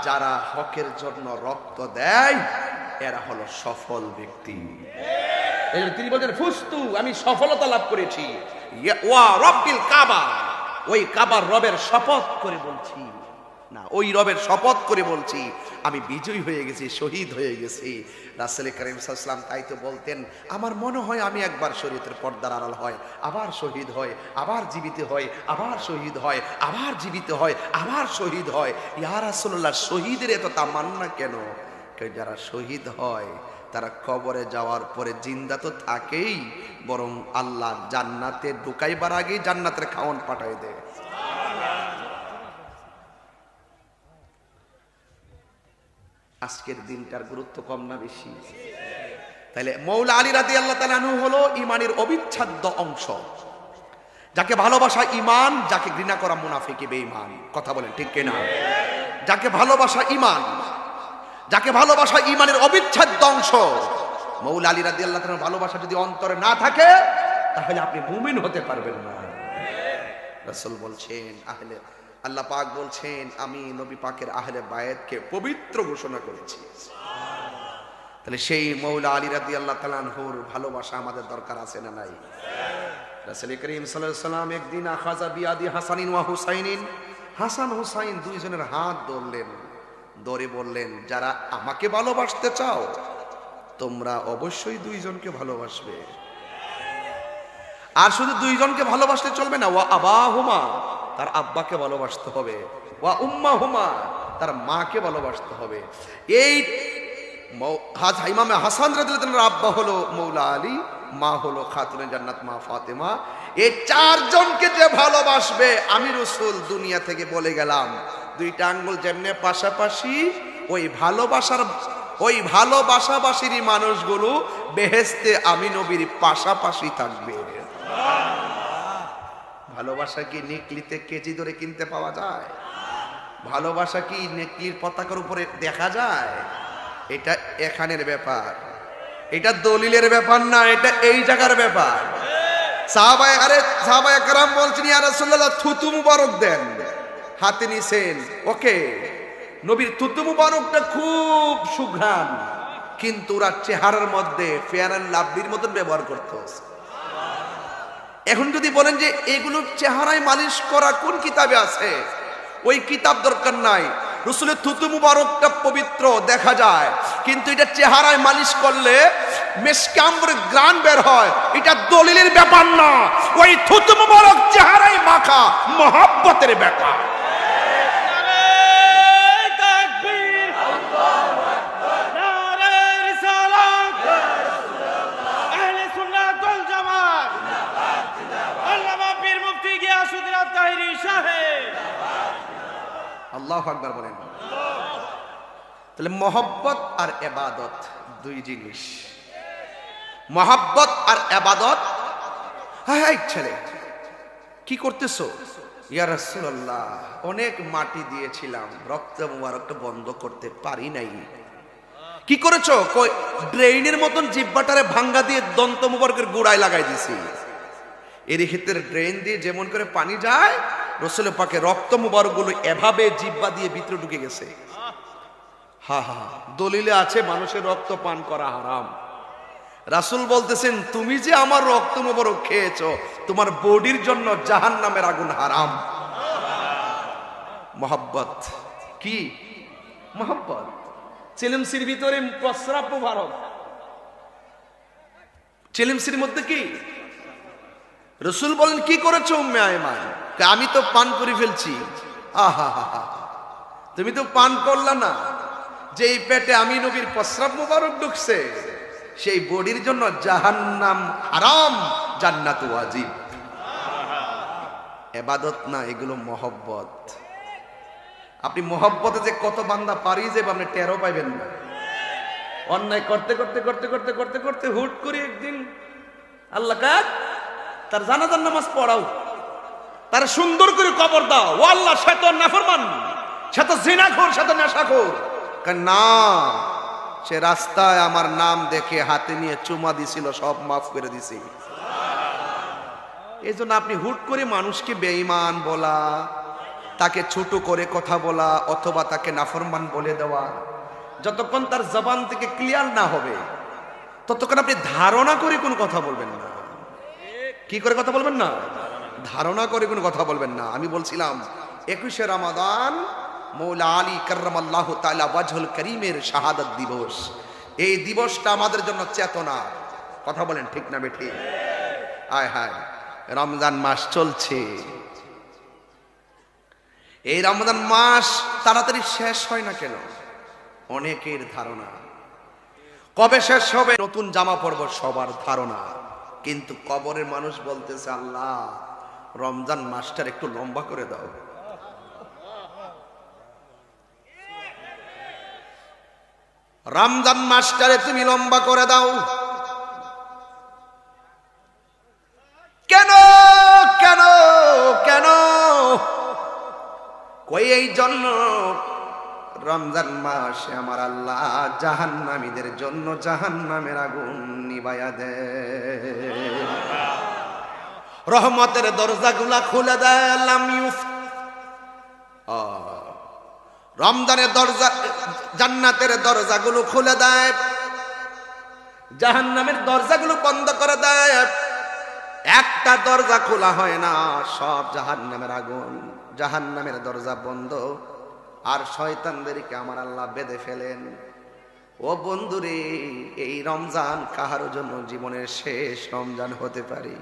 যারা হকের জন্য রক্ত দেয় এরা হলো সফল ব্যক্তি। তিনি বলেন ফুস্তু, আমি সফলতা লাভ করেছি। ওয়া রব্বিল কাবা, ওই কাবার রবের শপথ করে বলছি, না ওই রবের শপথ করে বলছি আমি বিজয়ী হয়ে গেছি, শহীদ হয়ে গেছি। রাসূল কারীম সাল্লাল্লাহু আলাইহি ওয়াসাল্লাম তাই তো বলতেন, আমার মনে হয় আমি একবার শরীয়তের পর্দার আড়াল হয়, আবার শহীদ হয়, আবার জীবিত হয়, আবার শহীদ হয়, আবার জীবিত হয়, আবার শহীদ হয়। ইয়া রাসূলুল্লাহ, শহীদের এত তামান্না কেন? যারা শহীদ হয় তারা কবরে যাওয়ার পরে জিন্দা তো থাকেই, বরং আল্লাহ জান্নাতে ঢুকাইবার আগেই জান্নাতের খাওয়ান পাঠাই দেয়। আজকের দিনটার গুরুত্ব কম না বেশি? তাইলে মৌলা আলী রাদিয়াল্লাহু তাআলা আনহু হলো ঈমানের অবিচ্ছেদ্য অংশ। যাকে ভালোবাসা ঈমান, যাকে ঘৃণা করা মুনাফিকি বেঈমান। কথা বলেন ঠিক কিনা? যাকে ভালোবাসা ঈমান, যাকে ভালোবাসা ঈমানের অবিচ্ছেদ্য অংশ। মৌলা আলী রাদিয়াল্লাহু তাআলার ভালোবাসা যদি অন্তরে না থাকে তাহলে আপনি মুমিন হতে পারবেন না। রাসূল বলছেন, আল্লাহ পাক বলছেন, আমি নবী পাকের আহলে বায়াতকে পবিত্র ঘোষণা করেছি। তাহলে সেই মৌলা আলী রাদিয়াল্লাহু তাআলা আনহুর ভালোবাসা আমাদের দরকার আছে না নাই? রাসূল করিম সাল্লাল্লাহু আলাইহি ওয়াসাল্লাম একদিন আখাযা বিয়াদি হাসানিন ওয়া হুসাইনিন, হাসান হুসাইন দুইজনের হাত ধরলেন, ধরে বললেন, যারা আমাকে ভালোবাসতে চাও তোমরা অবশ্যই দুইজনকে ভালোবাসবে। আর শুধু দুইজনকে ভালোবাসতে চলবে না, ওয়া আবাহুমা, তার আব্বাকে ভালোবাসতে হবে, ওয়া উম্মাহুমা, তার মাকে ভালোবাসতে হবে। এই ইমাম হাসান রাদিয়াল্লাহু তাআলার আব্বা হলো মৌলা আলী, মা হলো খাতুনে জান্নাত মা ফাতেমা। এই চারজনকে যে ভালোবাসবে, আমি রাসূল দুনিয়া থেকে বলে গেলাম, দুইটা আঙ্গুল যেমনে পাশাপাশি, ওই ভালোবাসাবাসীরই মানুষগুলো বেহেশতে আমি নবীর পাশাপাশি থাকবে। ভালোবাসা কি নেকলিতে কেজি ধরে কিনতে পাওয়া যায়? ভালোবাসা কি নেকলির পতাকার উপরে দেখা যায়? এটা এখানের ব্যাপার, এটা দলিলের ব্যাপার না, এটা এই জায়গার ব্যাপার। সাহাবায়ে কেরাম বলছেন, ইয়া রাসূলুল্লাহ থুতু মুবারক দেন, হাতে নিছেন, ওকে। নবীর থুতু মুবারকটা খুব সুঘ্রাণ, কিন্তু ওরা চেহারার মধ্যে ফেয়ার অ্যান্ড লাভলির মতন ব্যবহার করতো। এখন যদি বলেন যে এগুলো চেহারায় মালিশ করা কোন কিতাবে আছে, ওই কিতাব দরকার নাই। রাসূলের থুতু মুবারকটা পবিত্র দেখা যায়, কিন্তু এটা চেহারায় মালিশ করলে মিশকে আম্বরের ঘ্রাণ বের হয়, এটা দলিলের ব্যাপার না। ওই থুতু মুবারক চেহারায় মাখা মহব্বতের ব্যাপার। আল্লাহু আকবার বলেন। তাহলে মহব্বত আর ইবাদত দুই জিনিস। মহব্বত আর ইবাদত। হ্যাঁ ছেলে কি করতেছো? ইয়া রাসূলুল্লাহ, অনেক মাটি দিয়েছিলাম, রক্ত মুবারকটা বন্ধ করতে পারি নাই। কি করেছো? ড্রেইনের মতন জিহ্বাটারে ভাঙ্গা দিয়ে দন্ত মুবারকের গোড়ায় লাগাই দিছি। এর ক্ষেত্রে ড্রেন দিয়ে যেমন করে পানি যায়, রাসূল পাকের রক্ত মুবারক গুলো এভাবে জিহ্বা দিয়ে ভিতরে ঢুকে গেছে। হা হা, দলিলে আছে মানুষের রক্ত পান করা হারাম। রাসূল বলতেছেন, তুমি যে আমার রক্ত মুবারক খেয়েছো, তোমার বডির জন্য জাহান্নামের আগুন হারাম। মহব্বত কি? মহব্বত। চিলিমসির ভিতরে প্রস্রাব মুবারক, চিলিমসির মধ্যে কি? রাসূল বলেন, কি করেছো উম্মে আয়মান? আমি তো পান করে ফেলছি। আহা হা হা, তুমি তো পান করলা না। যেই পেটে আমি নবীর প্রস্রাব মুবারক ঢুকছে, সেই বডির জন্য জাহান্নাম হারাম, জান্নাত ওয়াজিব। ইবাদত না, এগুলো মহব্বত। আপনি মহব্বতে যে কত বান্দা পারি যে আপনি টেরও পাইবেন না। অন্যায় করতে করতে করতে করতে করতে করতে হুট করে একদিন আল্লাহ কাক তার জানাজার নামাজ পড়াও, তার সুন্দর করে কবর দাও। ও আল্লাহ, সে তো নাফরমান, সে তো জিনাখোর, সে তো নেশাখোর। না, সে রাস্তায় আমার নাম দেখে হাতে নিয়ে চুমা দিছিল, সব মাফ করে দিছি। এই জন্য আপনি হুট করে মানুষকে বেঈমান বলা, তাকে ছোট করে কথা বলা অথবা তাকে নাফরমান বলে দেওয়া, যতক্ষণ তার জবান থেকে ক্লিয়ার না হবে ততক্ষণ আপনি ধারণা করে কোনো কথা বলবেন না। কি করে কথা বলবেন না? ধারণা করে কোনো কথা বলবেন না। আমি বলছিলাম 21শে রমাদান মৌলা আলী কাররামাল্লাহু তাআলা ওয়াজহুল করিমের শাহাদাত দিবস। এই দিবসটা আমাদের জন্য চেতনা। কথা বলেন ঠিক না বেঠিক? আয় হায়, রমজান মাস চলছে। এই রমজান মাস তাড়াতাড়ি শেষ হয় না কেন? অনেকের ধারণা কবে শেষ হবে, নতুন জামা পরব সবার ধারণা। কিন্তু কবরের মানুষ বলতেছে, আল্লাহ রমজান মাসটার একটু লম্বা করে দাও। রমজান মাসটারে তুমি লম্বা করে দাও। কেন কেন কেন? কই এই জন্য রমজান মাসে আমার আল্লাহ জাহান্নামীদের জন্য জাহান্নামের আগুন নিভাইয়া দেয়, রহমতের দরজাগুলা খুলে দেয়। রমজানের দরজা, জান্নাতের দরজাগুলো খুলে দেয়, জাহান্নামের দরজাগুলো বন্ধ করে দেয়। একটা দরজা খোলা হয় না, সব জাহান্নামের আগুন। জাহান্নামের দরজা বন্ধ আর শয়তানদেরকে আমার আল্লাহ বেঁধে ফেলেন। ও বন্ধুরে, এই রমজান কাহার জন্য জীবনের শেষ রমজান হতে পারে।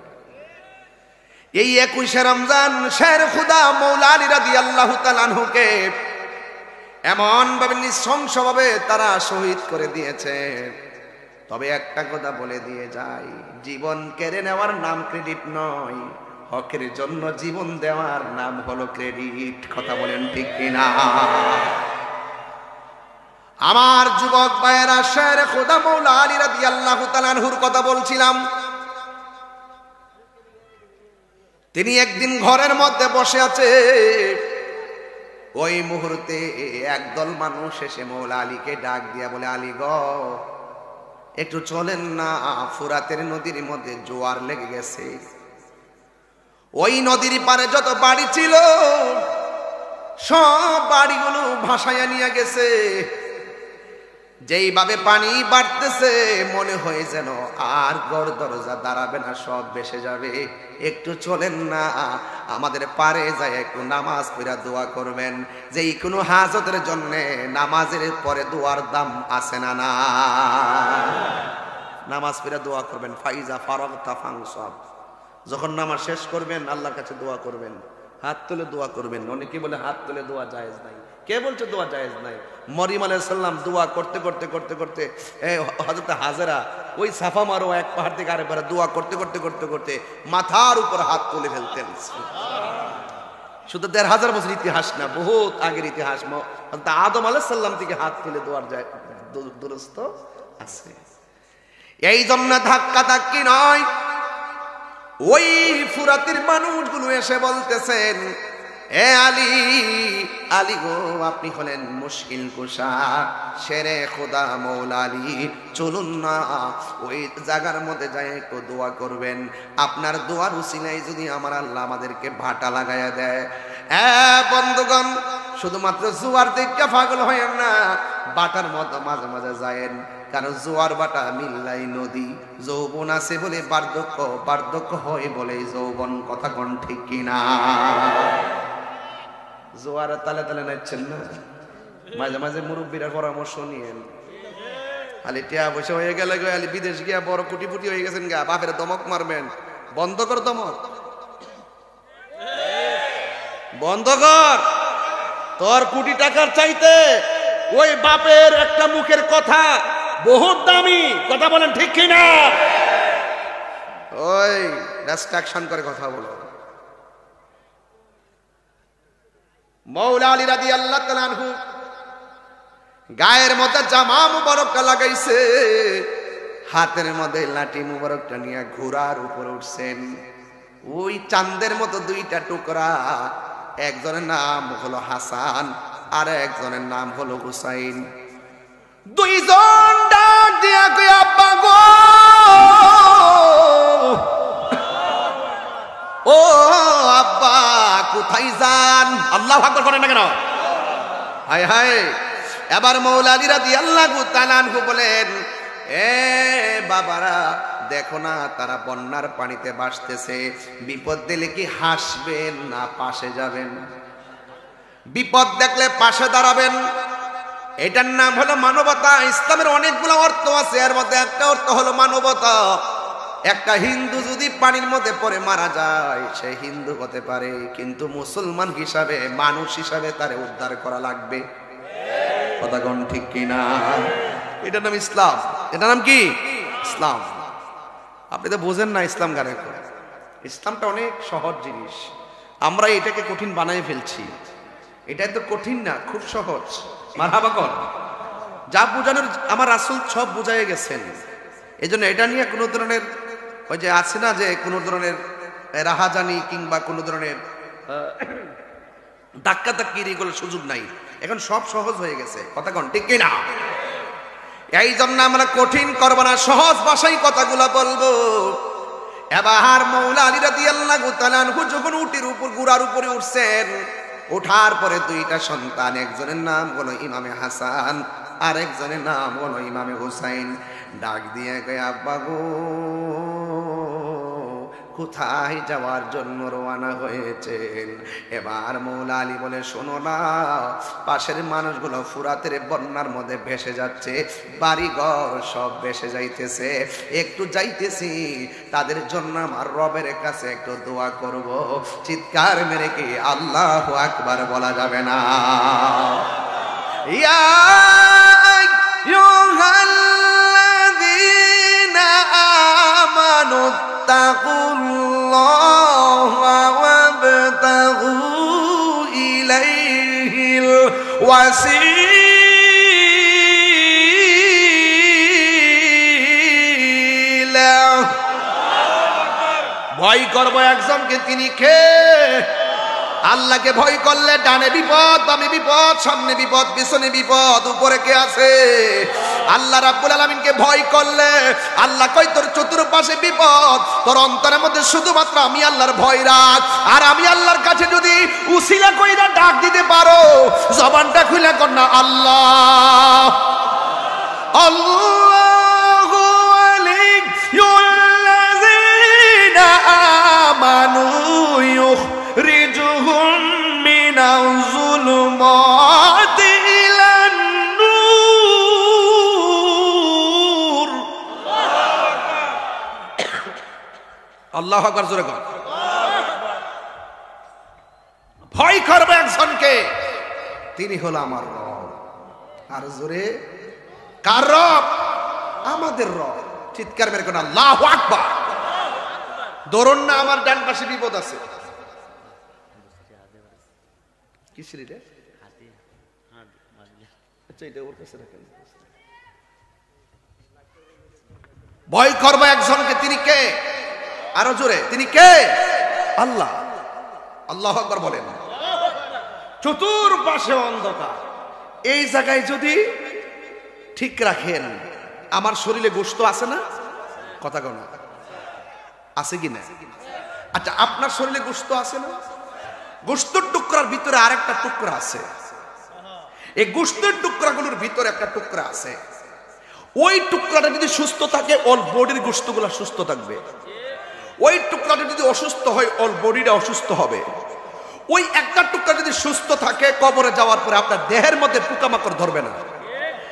এই 21শে রমজান শের খুদা মৌলা আলী রাদিয়াল্লাহু তাআলা আনহুকে এমন ভাবে নৃশংসভাবে তারা শহীদ করে দিয়েছে। তবে একটা কথা বলে দিয়ে যাই, জীবন কেড়ে নেওয়ার নাম ক্রেডিট নয়, হকের জন্য জীবন দেওয়ার নাম হলো ক্রেডিট। কথা বলেন ঠিক কিনা? আমার যুবক ভাইয়েরা, শের খুদা মৌলা আলী রাদিয়াল্লাহু তাআলা আনহুর কথা বলছিলাম। তিনি একদিন ঘরের মধ্যে বসে আছে, ওই মুহূর্তে একদল মানুষ এসে মৌলা আলীকে ডাক দিয়া বলে, আলী গো একটু চলেন না, ফুরাতের নদীর মধ্যে জোয়ার লেগে গেছে। ওই নদীর পারে যত বাড়ি ছিল সব বাড়িগুলো ভাসাইয়া নিয়ে গেছে। যেইভাবে পানি বাড়তেছে মনে হয় যেন আর ঘর দরজা দাঁড়াবে না, সব ভেসে যাবে। একটু চলেন না, আমাদের পারে যায় একটু নামাজ পড়া দোয়া করবেন। যেই কোনো হাজতের জন্য নামাজের পরে দোয়ার দাম আছে না? না, নামাজ পড়া দোয়া করবেন। ফাইজা ফারাগতা ফানসাব, যখন নামাজ শেষ করবেন আল্লাহর কাছে দোয়া করবেন, হাত তুলে দোয়া করবেন। অনেকে বলে হাত তুলে দোয়া জায়েজ নাই। কে বলছে দোয়া জায়েজ নাই? মরিয়ম আলাইহিস সালাম দোয়া করতে করতে করতে করতে হযরত হাজেরা ওই সাফা মারোয়া এক পাহাড় থেকে আরেক পাহাড়ে দোয়া করতে করতে করতে করতে মাথার উপর হাত তুলে ফেলতেন। শুধু ১৫০০ বছর ইতিহাস না, বহুত আগের ইতিহাস। হযরত আদম আলাইহিস সালাম থেকে হাত তুলে দোয়ার যায় দুরস্ত আছে। এই জন্য ধাক্কা ধাক্কি নয়, ওই ফুরাতের মানুষগুলো এসে বলতেছেন, এ আলী, আলী গো আপনি হলেন মুশকিল কুশা, শেরে খোদা মৌলা আলী, চলুন না ওই জায়গার মধ্যে যায় একটু দোয়া করবেন। আপনার দোয়ার উসিলায় যদি আমার আল্লাহ আমাদেরকে ভাটা লাগাইয়া দেয়। বন্ধুগণ, শুধুমাত্র জোয়ার দেখে পাগল হয়েন না, বাটার মতো মাঝে মাঝে যায়েন। কারণ জোয়ার বাটা মিল্লাই নদী, যৌবন আছে বলে বার্ধক্য, বার্ধক্য হয় বলে যৌবন। কথা কোন ঠিক কিনা? জোয়ারের তালে তালে নাচছেন না, মাঝে মাঝে মুরব্বীরা পরামর্শ নিয়েন। আলি টিয়া পয়সা হয়ে গেলে গো, আলি বিদেশ গিয়া বড় কোটিপতি হয়ে গেছেন গা, বাপের দমক মারবেন। বন্ধ কর দমক, বন্ধ কর। তোর কোটি টাকার চাইতে ওই বাপের একটা মুখের কথা বহুত দামি। কথা বলেন ঠিক কিনা? ওই ডিস্ট্রাকশন করে কথা বলো। মৌলা আলী রাদিয়াল্লাহু তাআলা আনহু গায়ের মধ্যে জামা মুবারকটা লাগাইছে, হাতের মধ্যে লাঠি মুবারকটা নিয়ে ঘোড়ার উপর উঠছেন। ওই চাঁদের মতো দুইটা টুকরা, একজনের নাম হলো হাসান আর একজনের নাম হলো হুসাইন। দুইজন ডাক দিয়া কই, আব্বা গো, ও আব্বা কোথায় যান? আল্লাহু আকবার করেন না কেন? হায় হায়। এবার মৌলা আলী রাদিয়াল্লাহু তাআলা আনহু বলেন, এ বাবারা দেখো না তারা বন্যার পানিতে ভাসতেছে, বিপদ দিলে কি হাসবেন না পাশে যাবেন? বিপদ দেখলে পাশে দাঁড়াবেন। এটার নাম হলো মানবতা। ইসলামের অনেকগুলো অর্থ আছে, এর মধ্যে একটা অর্থ হলো মানবতা। একটা হিন্দু যদি পানির মধ্যে পড়ে মারা যায় সে হিন্দু হতে পারে, কিন্তু মুসলমান হিসাবে মানুষ হিসাবে তারে উদ্ধার করা লাগবে। কথা কোন ঠিক কিনা? এটার নাম ইসলাম। এটার নাম কি? ইসলাম। আপনি তো বোঝেন না ইসলাম গানে। ইসলামটা অনেক সহজ জিনিস, আমরা এটাকে কঠিন বানাই ফেলছি। এটা তো কঠিন না, খুব সহজ। মারহাবা কর। যা বুঝানোর আমার রাসূল সব বুঝাই গেছেন। এই জন্য এটা নিয়ে কোনো ধরনের ওই যে আছে না যে কোনো ধরনের রাহাজানি কিংবা কোনো ধরনের ধাক্কা ধাক্কির এগুলোর সুযোগ নাই। এখন সব সহজ হয়ে গেছে। কথা কোন ঠিক কিনা? এই জন্য আমরা কঠিন করব না, সহজ ভাষায় কথাগুলো বলবো। এবার মৌলা আলী রাদিয়াল্লাহু তাআলা আনহু যখন উটির উপর ঘোড়ার উপরে উঠছেন, ওঠার পরে দুইটা সন্তান, একজনের নাম হলো ইমামে হাসান আর একজনের নাম হলো ইমামে হুসাইন, ডাক দিয়ে কয়, আব্বা গো কোথায় যাওয়ার জন্য রওনা হয়েছেন? এবার মৌলা আলী বলে, শোনো না, পাশের মানুষগুলো ফুরাতের বন্যার মধ্যে ভেসে যাচ্ছে, বাড়িঘর সব ভেসে যাইতেছে, একটু যাইতেছি, তাদের জন্য আমার রবের কাছে একটু দোয়া করব। চিৎকার মেরে কি আল্লাহু আকবার বলা যাবে না? ইয়া আইয়ুহাল্লাযীনা আমানু তাকুল্লাহা ওয়াবতাগু ইলাইহিল ওয়াসিলা। ভয় করবো একজনকে, তিনি কে? আল্লাহকে ভয় করলে ডানে বিপদ, বামে বিপদ, সামনে বিপদ, পিছনে বিপদ, উপরে কে আছে? আল্লাহ রাব্বুল আলামিনকে ভয় করলে আল্লাহ কয় তোর চতুর্পাশে বিপদ, তোর অন্তরের মধ্যে শুধুমাত্র আমি আল্লাহর ভয় রাখ। আর আমি আল্লাহর কাছে যদি উসিলা কইরা ডাক দিতে পারো, জবানটা খুলে কর না আল্লাহ আল্লাহু ওয়ালিয়ুল্লাযীনা আমানু ইউখরিজুহুম মিনাজ যুলুমাতি ইলান নূর। আল্লাহু আকবার জোরে কর। ভয় করবে একজনকে, তিনি হলো আমার রব। আর জোরে, কার রব? আমাদের রব। চিৎকার মেরে কোন আল্লাহু আকবার। ধরুন না আমার ডান পাশে বিপদ আছে, কিসের এটা? আচ্ছা, এটা ওর কাছে রাখেন। ভয় করবে একজনকে, তিনি কে? আরো জোরে, তিনি কে? আল্লাহ। আল্লাহু আকবার বলেন। চতুর্পাশে অন্ধকার, এই জায়গায় যদি ঠিক রাখেন, আমার শরীরে গোশত আছে না? কথা কও না, আছে কি না? আচ্ছা, আপনার শরীরে গোশত আছে না? গোশতের টুকরার ভিতরে আরেকটা টুকরা আছে। এই গোশতের টুকরাগুলোর ভিতরে একটা টুকরা আছে। ওই টুকরাটা যদি সুস্থ থাকে, অল বডির গোশতগুলো সুস্থ থাকবে। ওই টুকরাটা যদি অসুস্থ হয়, অল বডিটা অসুস্থ হবে। ওই একটা টুকরা যদি সুস্থ থাকে, কবরে যাওয়ার পরে আপনার দেহের মধ্যে পোকামাকড় ধরবে না।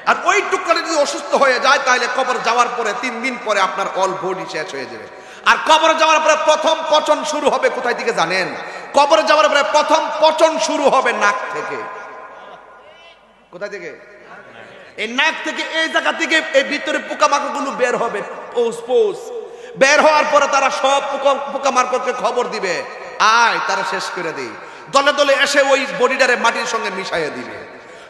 আর ওই টুকরাটা যদি অসুস্থ হয়ে যায়, তাহলে কবর যাওয়ার পরে 3 দিন পরে আপনার অল বডি শেষ হয়ে যাবে। আর কবরে যাওয়ার পরে প্রথম পচন শুরু হবে কোথায় থেকে জানেন? কবরে যাওয়ার পরে প্রথম পচন শুরু হবে নাক থেকে। কোথায় থেকে? এই নাক থেকে, এই জায়গা থেকে এই ভিতরে পোকামাকড়গুলো বের হবে। বের হওয়ার পরে তারা সব পোকামাকড়কে খবর দিবে, আয় তারা শেষ করে দেই। দলে দলে এসে ওই বডিটারে মাটির সঙ্গে মিশাইয়ে দিবে।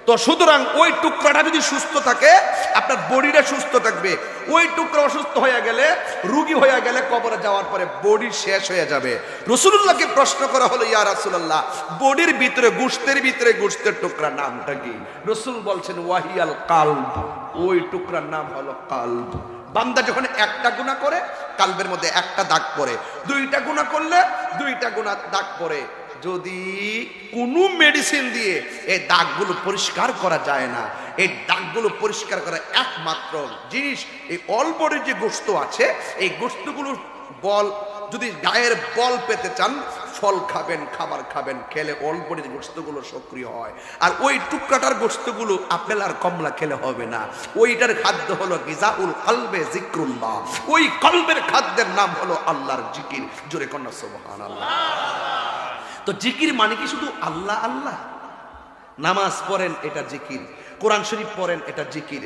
তো সুতরাং ওই টুকরাটা যদি সুস্থ থাকে, আপনার বডিটা সুস্থ থাকবে। ওই টুকরা অসুস্থ হয়ে গেলে, রোগী হয়ে গেলে, কবরে যাওয়ার পরে বডি শেষ হয়ে যাবে। রাসূলুল্লাহকে প্রশ্ন করা হলো, ইয়া রাসূলুল্লাহ, বডির ভিতরে, গোশতের ভিতরে গোশতের টুকরা নামটা কি? রাসূল বলছেন, ওয়াহিয়াল কালব। ওই টুকরার নাম হলো কালব। বান্দা যখন একটা গুনাহ করে, কালবের মধ্যে একটা দাগ পড়ে। 2টা গুনাহ করলে 2টা গুনাহ দাগ পড়ে। যদি কোনো মেডিসিন দিয়ে এই দাগগুলো পরিষ্কার করা যায় না। এই দাগগুলো পরিষ্কার করা একমাত্র জিনিস এই অল্পের যে গোশত আছে, এই গোশতগুলোর বল, যদি গায়ের বল পেতে চান ফল খাবেন, খাবার খাবেন, খেলে অল্পের গোশতগুলো সক্রিয় হয়। আর ওই টুকরাটার গোশতগুলো আপেল আর কমলা খেলে হবে না। ওইটার খাদ্য হলো গিজাউল কলবে জিক্রুল্লাহ। ওই কলবের খাদ্যের নাম হলো আল্লাহর জিকির। জোরে কন্যা সুবহানাল্লাহ। তো জিকির মানে কি শুধু আল্লাহ আল্লাহ? নামাজ পড়েন এটা জিকির, কোরআন শরীফ পড়েন এটা জিকির,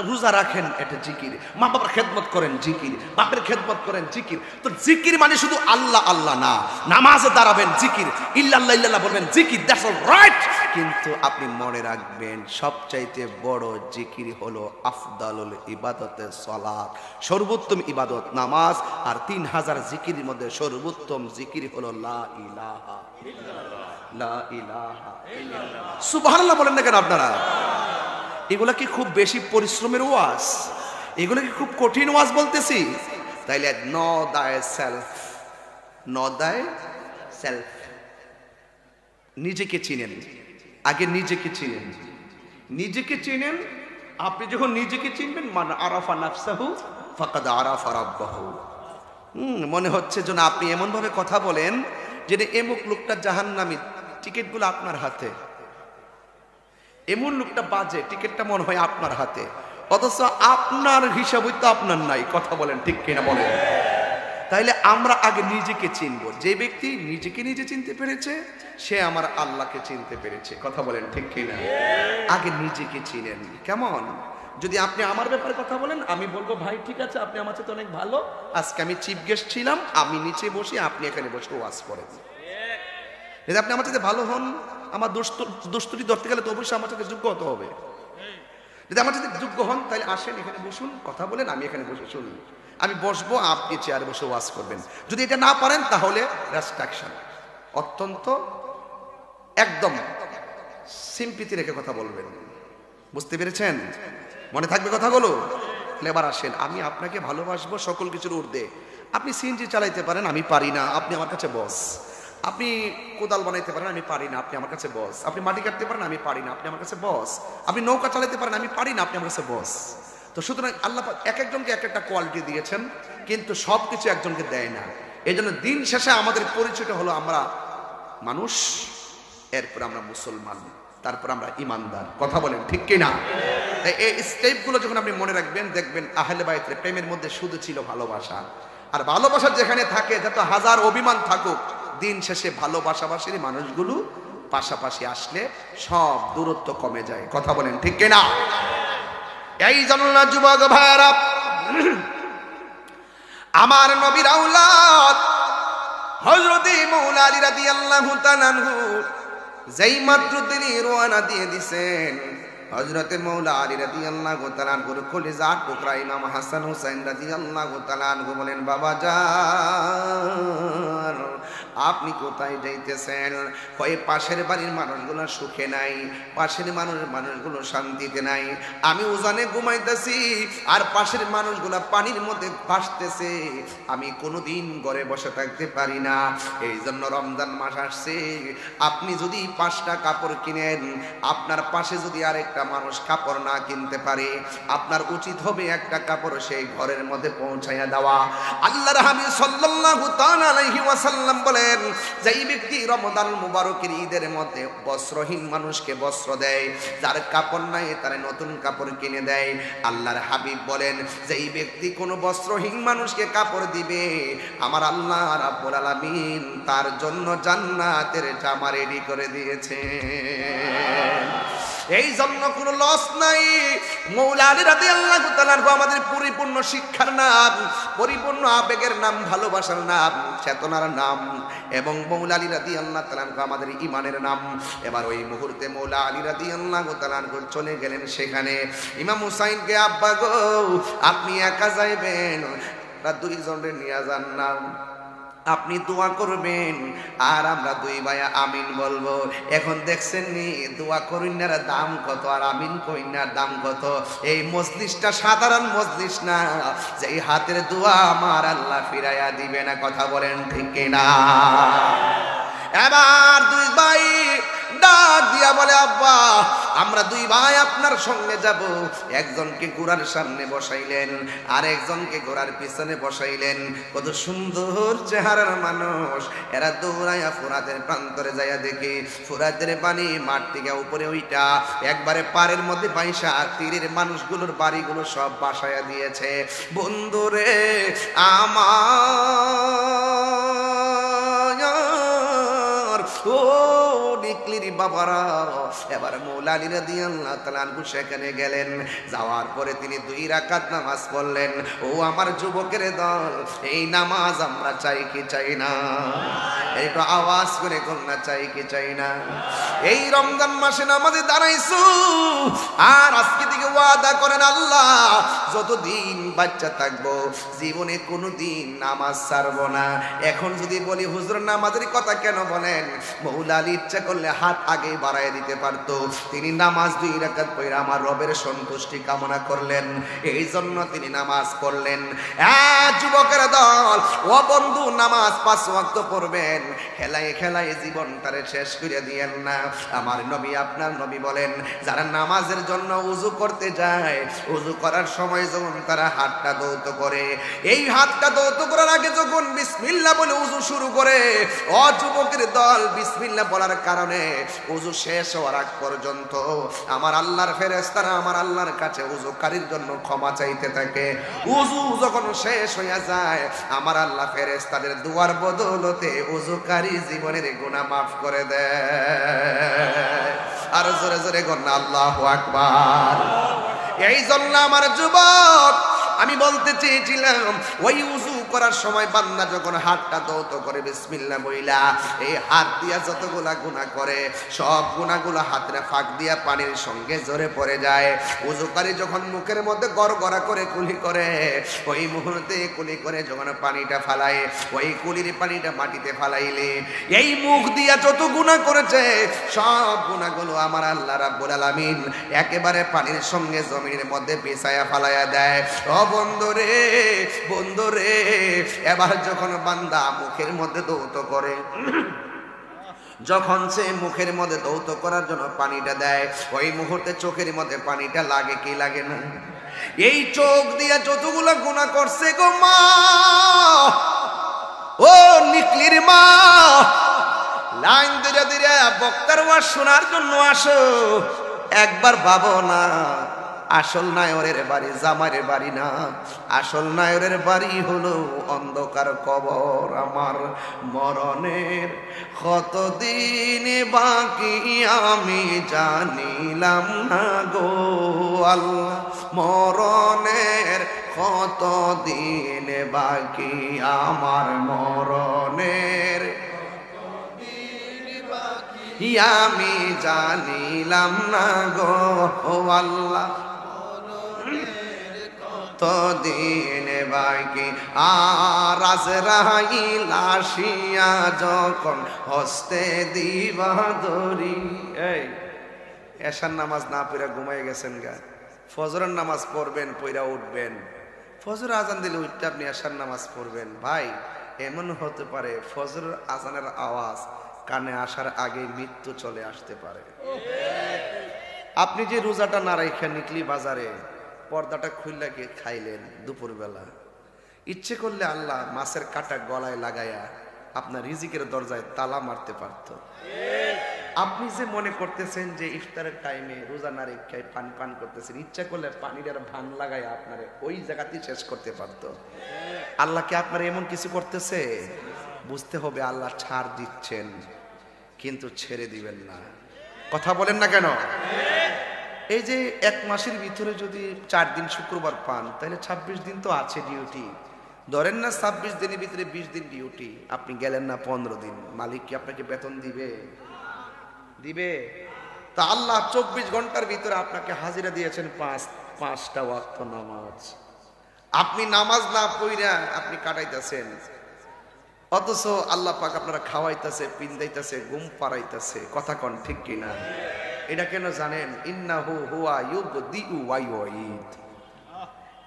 রোজা রাখেন এটা জিকির, মা বাবার খেদমত করেন জিকির, বাপের খেদমত করেন জিকির। তো জিকির মানে শুধু আল্লাহ আল্লাহ না। নামাজে দাঁড়াবেন জিকির, ইল্লাল্লাহ ইল্লাল্লাহ বলবেন জিকির, দ্যাটস অল রাইট। কিন্তু আপনি মনে রাখবেন সবচাইতে বড় জিকির হলো আফদালুল ইবাদতে সালাত, সর্বোত্তম ইবাদত নামাজ। আর 3000 জিকিরের মধ্যে সর্বোত্তম জিকির হলো লা ইলাহা ইল্লাল্লাহ, লা ইলাহা ইল্লাল্লাহ। সুবহানাল্লাহ বলেন না কেন আপনারা? এগুলা কি খুব বেশি পরিশ্রমের ওয়াজ? এগুলো কি খুব কঠিন ওয়াজ বলতেছি? তাইলে নো দায় সেলফ, নো দায় সেলফ, নিজেকে চিনেন। আগে নিজেকে চিনেন, নিজেকে চিনেন। আপনি যখন নিজেকে চিনবেন, মান আরাফা নাফসাহু ফাকাদ আরাফা রাব্বাহু। মনে হচ্ছে যেন আপনি এমন ভাবে কথা বলেন যে এমুক লোকটা জাহান্নামী, টিকিটগুলো আপনার হাতে। এমন লোকটা বাজে, টিকিটটা মনে হয় আপনার হাতে, অথচ আপনার হিসাবই তো আপনার নাই। কথা বলেন ঠিক কিনা বলেন? তাইলে আমরা আগে নিজেকে চিনব। যে ব্যক্তি নিজেকে নিজে চিনতে পেরেছে সে আমার আল্লাহকে চিনতে পেরেছে। কথা বলেন ঠিক কিনা? আগে নিজেকে চিনেন। কেমন? যদি আপনি আমার ব্যাপারে কথা বলেন, আমি বলবো ভাই ঠিক আছে, আপনি আমার সাথে অনেক ভালো, আজকে আমি চিফ গেস্ট ছিলাম, আমি নিচে বসি, আপনি এখানে বসে ওয়াজ করেন। যদি আপনি আমার সাথে ভালো হন, আমার দোস্তুটি ধরতে গেলে তো অবশ্যই আমার সাথে যোগ্য হতে হবে। যদি আমার সাথে যোগ্য হন তাহলে আসেন, এখানে বসুন, কথা বলেন, আমি এখানে বসে শুনুন। আমি বসবো, আপনি চেয়ারে বসে ওয়াজ করবেন। যদি এটা না পারেন তাহলে রেস্ট্রিকশন, অত্যন্ত একদম সিম্পিতি রেখে কথা বলবেন। বুঝতে পেরেছেন? মনে থাকবে কথাগুলো? এবার আসেন, আমি আপনাকে ভালোবাসবো সকল কিছুর ঊর্ধ্বে। আপনি সিএনজি চালাইতে পারেন, আমি পারি না, আপনি আমার কাছে বস। আপনি কোদাল বানাইতে পারেন, আমি পারি না, আপনি আমার কাছে বস। আপনি মাটি কাটতে পারেন, আমি পারি না, আপনি আমার কাছে বস। আপনি নৌকা চালাতে পারেন, আমি পারি না, আপনি আমার কাছে বস। তো সুতরাং আল্লাহ এক একজনকে এক একটা কোয়ালিটি দিয়েছেন, কিন্তু সবকিছু একজনকে দেয় না। এই জন্য দিন শেষে আমাদের পরিচয়টা হলো আমরা মানুষ, এরপর আমরা মুসলমান, তারপর আমরা ইমানদার। কথা বলেন ঠিক কিনা? এই স্টেপগুলো যখন আপনি মনে রাখবেন, দেখবেন আহলে বাইতের প্রেমের মধ্যে শুধু ছিল ভালোবাসা। আর ভালোবাসা যেখানে থাকে, যত হাজার অভিমান থাকুক, দিন শেষে ভালোবাসাবাসীর মানুষগুলো পাশাপাশি আসলে সব দূরত্ব কমে যায়। কথা বলেন ঠিক কিনা? এই জন্য যুবক ভাইরা, আমার নবীর আওলাদ হযরত মাওলা আলী রাদিয়াল্লাহু তাআলা আনহু যেই মাত্র তিনি রওনা দিয়ে দিবেন, হযরতে মাওলা আলী রাদিয়াল্লাহু তাআলা আনহুর কলিজার টুকরা ইমাম হাসান হুসাইন রাদিয়াল্লাহু তাআলা আনহু বলেন, বাবা জান আপনি কোথায় যাইতেছেন? কয় পাশের বাড়ির মানুষগুলো সুখে নাই, পাশের মানুষগুলো শান্তিতে নাই, আমি উজানে ঘুমাইতেছি আর পাশের মানুষগুলো পানির মধ্যে ভাসতেছে, আমি কোনোদিন ঘরে বসে থাকতে পারি না। এই জন্য রমজান মাস আসছে, আপনি যদি 5টা কাপড় কিনেন, আপনার পাশে যদি আরেকটা মানুষ কাপড় না কিনতে পারে, আপনার উচিত হবে একটা কাপড় সেই ঘরের মধ্যে পৌঁছাইয়া দেওয়া। আল্লাহর হাবিব সাল্লাল্লাহু তাআলা আলাইহি ওয়াসাল্লাম বলেন, যেই ব্যক্তি রমজান মুবারকের ঈদের মধ্যে বস্ত্রহীন মানুষকে বস্ত্র দেয়, যার কাপড় নাই তার নতুন কাপড় কিনে দেয়, আল্লাহর হাবিব বলেন যেই ব্যক্তি কোনো বস্ত্রহীন মানুষকে কাপড় দিবে, আমার আল্লাহ রাব্বুল আলামিন তার জন্য জান্নাতের জামা রেডি করে দিয়েছে। এই জন্য কোনো লস নাই। মাওলা আলী রাদিয়াল্লাহু তাআলা আমাদের পরিপূর্ণ শিক্ষার নাম, পরিপূর্ণ আবেগের নাম, ভালোবাসার নাম, চেতনার নাম, এবং মাওলা আলী রাদিয়াল্লাহু তাআলা আমাদের ঈমানের নাম। এবার ওই মুহূর্তে মাওলা আলী রাদিয়াল্লাহু তাআলা চলে গেলেন সেখানে। ইমাম হুসাইনকে, আব্বা গো আপনি একা যাইবেন, দুইজনে নিয়ে যান না, আপনি দোয়া করবেন আর আমরা দুই ভাইয়া আমিন বলবো। এখন দেখছেন নি দোয়া করিনার দাম কত আর আমিন কইনার দাম কত। এই মজলিসটা সাধারণ মজলিস না, যে হাতের দোয়া আমার আল্লাহ ফিরাইয়া দিবে না। কথা বলেন ঠিক কিনা? এবার দুই ভাই ডাক দিয়া বলে, আব্বা আমরা দুই ভাই আপনার সঙ্গে যাব। একজনকে ঘোড়ার সামনে বসাইলেন, আর একজনকে ঘোড়ার পিছনে বসাইলেন। কত সুন্দর চেহারার মানুষ। এরা দৌড়াইয়া ফুরাতের প্রান্তরে যাইয়া দেখে ফুরাতের পানি মাঠ থেকে উপরে ওইটা একবারে পাড়ের মধ্যে বাইসা তীরের মানুষগুলোর বাড়িগুলো সব বাসায়া দিয়েছে। বন্ধুরে আমার ও নিকলির বাবারা, এবার মৌলা আলী রাদিয়াল্লাহু তাআলা আনহু সেখানে গেলেন। যাওয়ার পরে তিনি 2 রাকাত নামাজ পড়লেন। ও আমার যুবকের দল, এই নামাজ আমরা চাই কি চাই না? একটু আওয়াজ করে কন্যা চাই কি চাই না? এই রমজান মাসে নামাজে দাঁড়াইছো, আর আজকে থেকে ওয়াদা করেন আল্লাহ যতদিন বাচ্চা থাকবো জীবনে কোনোদিন নামাজ ছাড়বো না। এখন যদি বলি হুজুর নামাজের কথা কেন বলেন, মৌলা আলী ইচ্ছা করলে হাত আগে বাড়ায় দিতে পারতো। তিনি নামাজ 2 রাকাত পড়ে আমার রবের সন্তুষ্টি কামনা করলেন, এই জন্য তিনি নামাজ পড়লেন। যুবকের দল, ও বন্ধু নামাজ 5 ওয়াক্ত পড়বেন, খেলায় খেলায় জীবনটারে শেষ করে দিয়েন না। আমার নবী আপনার নবী বলেন, যারা নামাজের জন্য উযু করতে যায়, উযু করার সময় যখন তারা হাতটা দৌত করে, এই হাতটা দৌত করার আগে যখন বিসমিল্লাহ বলে উযু শুরু করে, ও যুবকের দল বিসমিল্লাহ বলার কারণে উযু শেষ হওয়ার আগ পর্যন্ত আমার আল্লাহর ফেরেশতারা আমার আল্লাহর কাছে উযুকারীর জন্য ক্ষমা চাইতে থাকে। উযু যখন শেষ হয়ে যায়, আমার আল্লাহ ফেরেশতাদের দুয়ার বদৌলতে উযুকারী জীবনের গুনাহ মাফ করে দেয়। আর জোরে জোরে গণ আল্লাহু আকবার। এই জন্য আমার যুবক, আমি বলতে চেয়েছিলাম, ওই উযু করার সময় বান্দা যখন হাতটা দৌত করে বিসমিল্লাহ বইলা, এই হাত দিয়া যতগুলা গুনাহ করে সব গুনাহগুলো হাতের ফাঁক দিয়া পানির সঙ্গে জোরে পড়ে যায়। উযুকারী যখন মুখের মধ্যে গড়গড়া করে কুলি করে, ওই মুহূর্তে কুলি করে যখন পানিটা ফালায়, ওই কুলির পানিটা মাটিতে ফালাইলে এই মুখ দিয়া যত গুনাহ করেছে সব গুনাহগুলো আমার আল্লাহ রাব্বুল আলামিন একেবারে পানির সঙ্গে জমিনের মধ্যে বিছায়া ফালায়া দেয়। বন্ধুরে বন্ধুরে, এবার যখন বান্দা মুখের মধ্যে দৌত করে, যখন সে মুখের মধ্যে দৌত করার জন্য পানিটা দেয়, ওই মুহূর্তে চোখের মধ্যে পানিটা লাগে কি লাগে না? এই চোখ দিয়ে যতগুলো গুনাহ করছে গো মা, ও নিকলির মা, লাইন ধীরে ধীরে বক্তার ওয়াজ শোনার জন্য আসো। একবার ভাবো না, আসল নায়রের বাড়ি জামাইয়ের বাড়ি না, আসল নায়রের বাড়ি হলো অন্ধকার কবর। আমার মরণের কতদিন বাকি আমি জানিলাম না গো আল্লাহ, মরণের কতদিন বাকি আমার, মরণের আমি জানিলাম না গো আল্লাহ, কতদিন বাকি। আর আজরাইল আসিয়া যখন হস্তে দিবা ধরি। এই এশার নামাজ না পড়া ঘুমাই গেছেন গা, ফজরের নামাজ পড়বেন, পড়া উঠবেন। ফজর আজান দিলে উঠতে আপনি এশার নামাজ পড়বেন। ভাই এমন হতে পারে ফজর আজানের আওয়াজ কানে আসার আগে মৃত্যু চলে আসতে পারে। আপনি যে রোজাটা না রাইখা নিকলি বাজারে, পর্দাটা খুললা গিয়ে খাইলেন দুপুরবেলা, ইচ্ছে করলে আল্লাহ মাছের কাটা গলায় লাগাইয়া আপনার রিজিকের দরজায় তালা মারতে পারত। আপনি যে মনে করতেছেন যে ইফতারের টাইমে রোজা না রেখায় পানি পান করতেছেন, ইচ্ছা করলে পানির ভান লাগাইয়া আপনারে ওই জায়গাতেই শেষ করতে পারত। আল্লাহ কি আপনার এমন কিছু করতেছে? বুঝতে হবে আল্লাহ ছাড় দিচ্ছেন, কিন্তু ছেড়ে দিবেন না। কথা বলেন না কেন? এই যে 1 মাসের ভিতরে যদি 4 দিন শুক্রবার পান, তাহলে 26 দিন তো আছে ডিউটি। ধরেন না 26 দিনের ভিতরে 20 দিন ডিউটি, আপনি গেলেন না 15 দিন, মালিক কি আপনাকে বেতন দিবে? দিবে? তা আল্লাহ 24 ঘন্টার ভিতরে আপনাকে হাজিরা দিয়েছেন 5টা ওয়াক্ত নামাজ। আপনি নামাজ না পড়া আপনি কাটাইতেছেন, অথচ আল্লাহ পাক আপনারা খাওয়াইতেছে, পিন্দাইতেছে, ঘুম পাড়াইতেছে। কথা কন ঠিক কিনা? এটা কেন জানেন? ইন্নাহু হুয়া ইউবদিউ ওয়া ইউঈদ।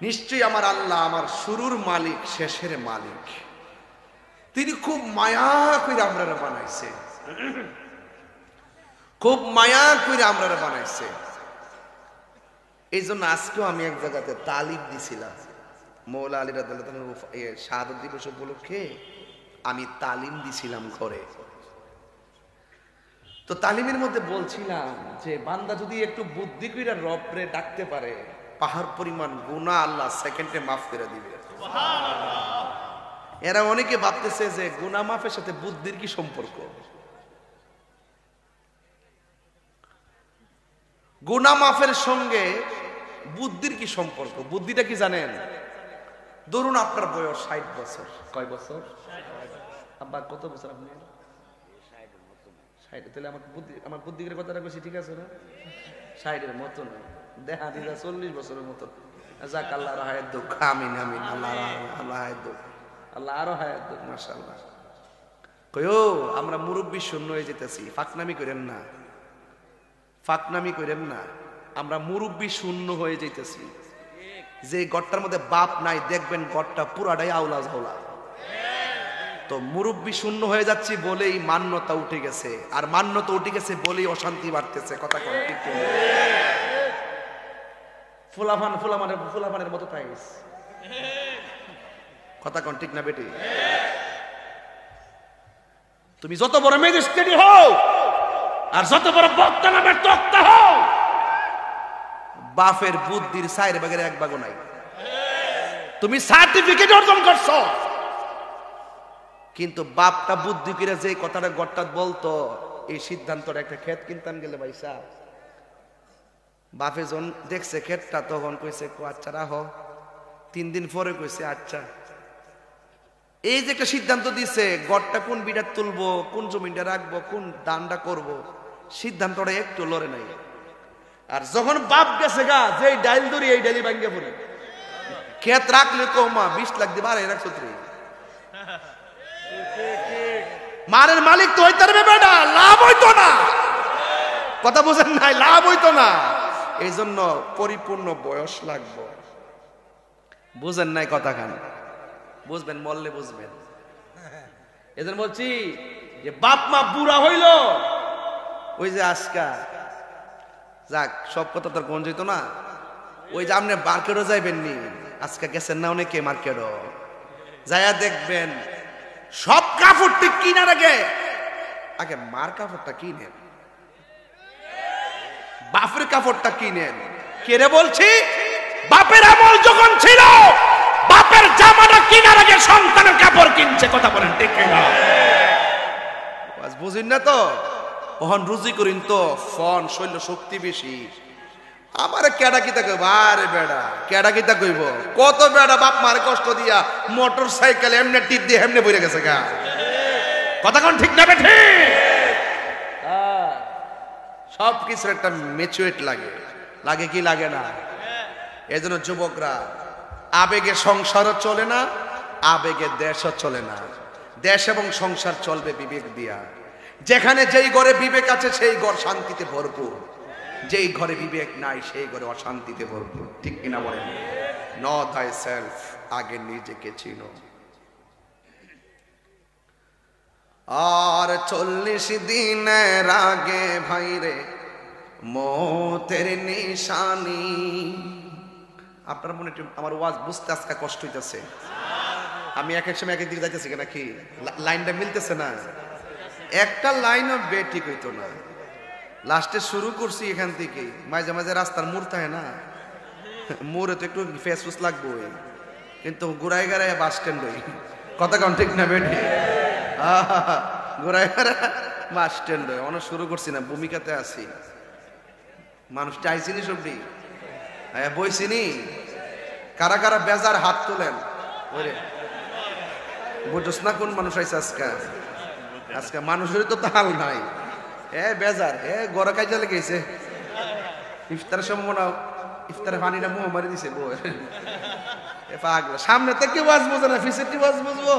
নিশ্চয়ই আমার আল্লাহ আমার শুরুর মালিক, শেষের মালিক। তিনি খুব মায়া করে আমরা বানাইছে। খুব মায়া করে আমরা বানাইছে। এই জন্য আজকেও আমি এক জায়গাতে তালিম দিছিলাম, মৌলা আলী রাদিয়াল্লাহু তাআলা শাহাদাত দিবস উপলক্ষে আমি তালিম দিছিলাম ঘরে। তো তালিমের মধ্যে বলছিলাম যে বান্দা যদি একটু বুদ্ধি কইরা রবরে ডাকতে পারে, পাহাড় পরিমাণ গুনাহ আল্লাহ সেকেন্ডে মাফ করে দিবে। সুবহানাল্লাহ। এরা অনেকে ভাবতেছে যে গুনাহ মাফের সাথে বুদ্ধির কি সম্পর্ক? গুনাহ মাফের সঙ্গে বুদ্ধির কি সম্পর্ক? বুদ্ধিটা কি জানেন? ধরুন আপনার বয়স 60 বছর। কয় বছর? আব্বা কত বছর আপনি? 60। তাহলে আমার বুদ্ধির কথাটা বেশি ঠিক আছে না? 60-এর মতো না, দেখা দিদা 40 বছরের মতো। যাক, আল্লাহর হায়াত দুঃখ। আমিন আমিন। আল্লাহ হায়াত দুঃখ, আল্লাহ আরো হায়াত দুঃখ। মাশাআল্লাহ। কইও আমরা মুরব্বি শূন্য হয়ে যেতেছি। ফাকনামি করেন না, ফাকনামি করেন না। আমরা মুরব্বি শূন্য হয়ে যাইতেছি। যে গড়টার মধ্যে বাপ নাই, দেখবেন গড়টা পুরাটাই আউলা ঝাউলা। তো মুরব্বি শূন্য হয়ে যাচ্ছি বলেই মান্যতা উঠে গেছে, আর মান্যতা উঠে গেছে বলেই অশান্তি বাড়তেছে। কথা কন ঠিক কি? ফুলাফানের মতো তাইস। কথা কন ঠিক না বেটি? তুমি যত বড় ম্যাজিস্ট্রেট হও আর যত বড় বক্তা নামের তক্তা হও, বাপের বুদ্ধির 4 ভাগের 1 ভাগও নাই। তুমি সার্টিফিকেট অর্জন করছো, কিন্তু বাপটা বুদ্ধি করে যে কথাটা গট্টাত বলতো, এই সিদ্ধান্তটা একটা ক্ষেত কিনতাম গেলে ভাইসা, বাপে যখন দেখছে ক্ষেতটা তখন কইছে আচ্ছা রাখো। 3 দিন পরে কইছে আচ্ছা। এই যে একটা সিদ্ধান্ত দিছে, গড়টা কোন বিড়া তুলবো, কোন জমিটা রাখবো, কোন দানটা করব, সিদ্ধান্তটা একটু লড়ে নাই। আর যখন বাপ গেছে গা, যে ডাইল ধরি এই ডাইলি ভাঙ্গে পড়ে। ক্ষেত রাখলে কমা 20 লাখ দিয়ে বাড়াই রাখছো তুই। মারের মালিক তো হইতে পারবে বেটা, লাভ হইতো না। কথা বুঝেন নাই? লাভ হইতো না। এই জন্য পরিপূর্ণ বয়স লাগবে। বুঝেন নাই কথা খান? বুঝবেন, মরলে বুঝবেন। এজন্য বলছি যে বাপ মা বুড়া হইল, ওই যে আজকা যাক সব কথা তোর কোন যেত না। ওই যে আপনি মার্কেটও যাইবেন নি, আজকে গেছেন না অনেকে মার্কেটও, যাইয়া দেখবেন সব কাপড় ঠিক কিনার আগে মার কাপড়টা কিনেন, বাপের কাপড়টা কিনেন। কেরে বলছি, বাপের আমল যখন ছিল, বাপের জামাটা কিনার আগে সন্তানের কাপড় কিনছে। কথা বলেন ঠিক কিনা? বুঝিন না তো? ওহন রুজি করিন তো ফন শৈল শক্তি বেশি। আমার কেডা কিতা কইব? আরে বেড়া কেডা কিতা কইব? কত বেড়া বাপ মার কষ্ট দিয়া মোটর সাইকেল এমনি টিপ দিয়ে এমনি বইরে গেছে গা। কথা কোন ঠিক না বেঠি? সব কিছুর একটা ম্যাচুরিটি লাগে, লাগে কি লাগে না? এজন্য যুবকরা, আবেগে সংসারও চলে না, আবেগে দেশও চলে না। দেশ এবং সংসার চলবে বিবেক দিয়া। যেখানে যেই ঘরে বিবেক আছে সেই ঘর শান্তিতে ভরপুর, যেই ঘরে বিবেক নাই সেই ঘরে অশান্তিতে ভরপুর। ঠিক কিনা বলেন? নো থাই সেলফ, আগে নিজেকে চিনো। আর 40 দিনের আগে ভাইরে মতের নিশানি। আপনার মনে আমার ওয়াজ বুঝতে আজকে কষ্ট হইতেছে। আমি এক এক সময় এক এক দিকে যাইতেছি নাকি লাইনটা মিলতেছে না, একটা লাইনও বে ঠিক হইতো না। লাস্টে শুরু করছি এখান থেকে, মাঝে মাঝে রাস্তার মোড় থাকে না, মোড়ে তো একটু ফেসফুস লাগবো, কিন্তু ঘুরাই গাড়াই বাস স্ট্যান্ড হই। কথা কন ঠিক না বেটি? ঘুরাই গাড়া বাস স্ট্যান্ড হই। অনেক শুরু করছি না, ভূমিকাতে আছি। মানুষ চাইছিনি সবটি বইছিনি। কারা কারা বেজার হাত তোলেন? ওরে বুঝছ না কোন মানুষ আইছে আজকে? আজকে মানুষের তো তাল নাই। বেজার গড়া কাজে লেগেছে। ইফতারের সময় মনে ইফতারের পানিটা মুহ মারি দিছে। পাগলা সামনে থেকে ওয়াজ বুঝে না, ফিসেটি ওয়াজ বুঝবো।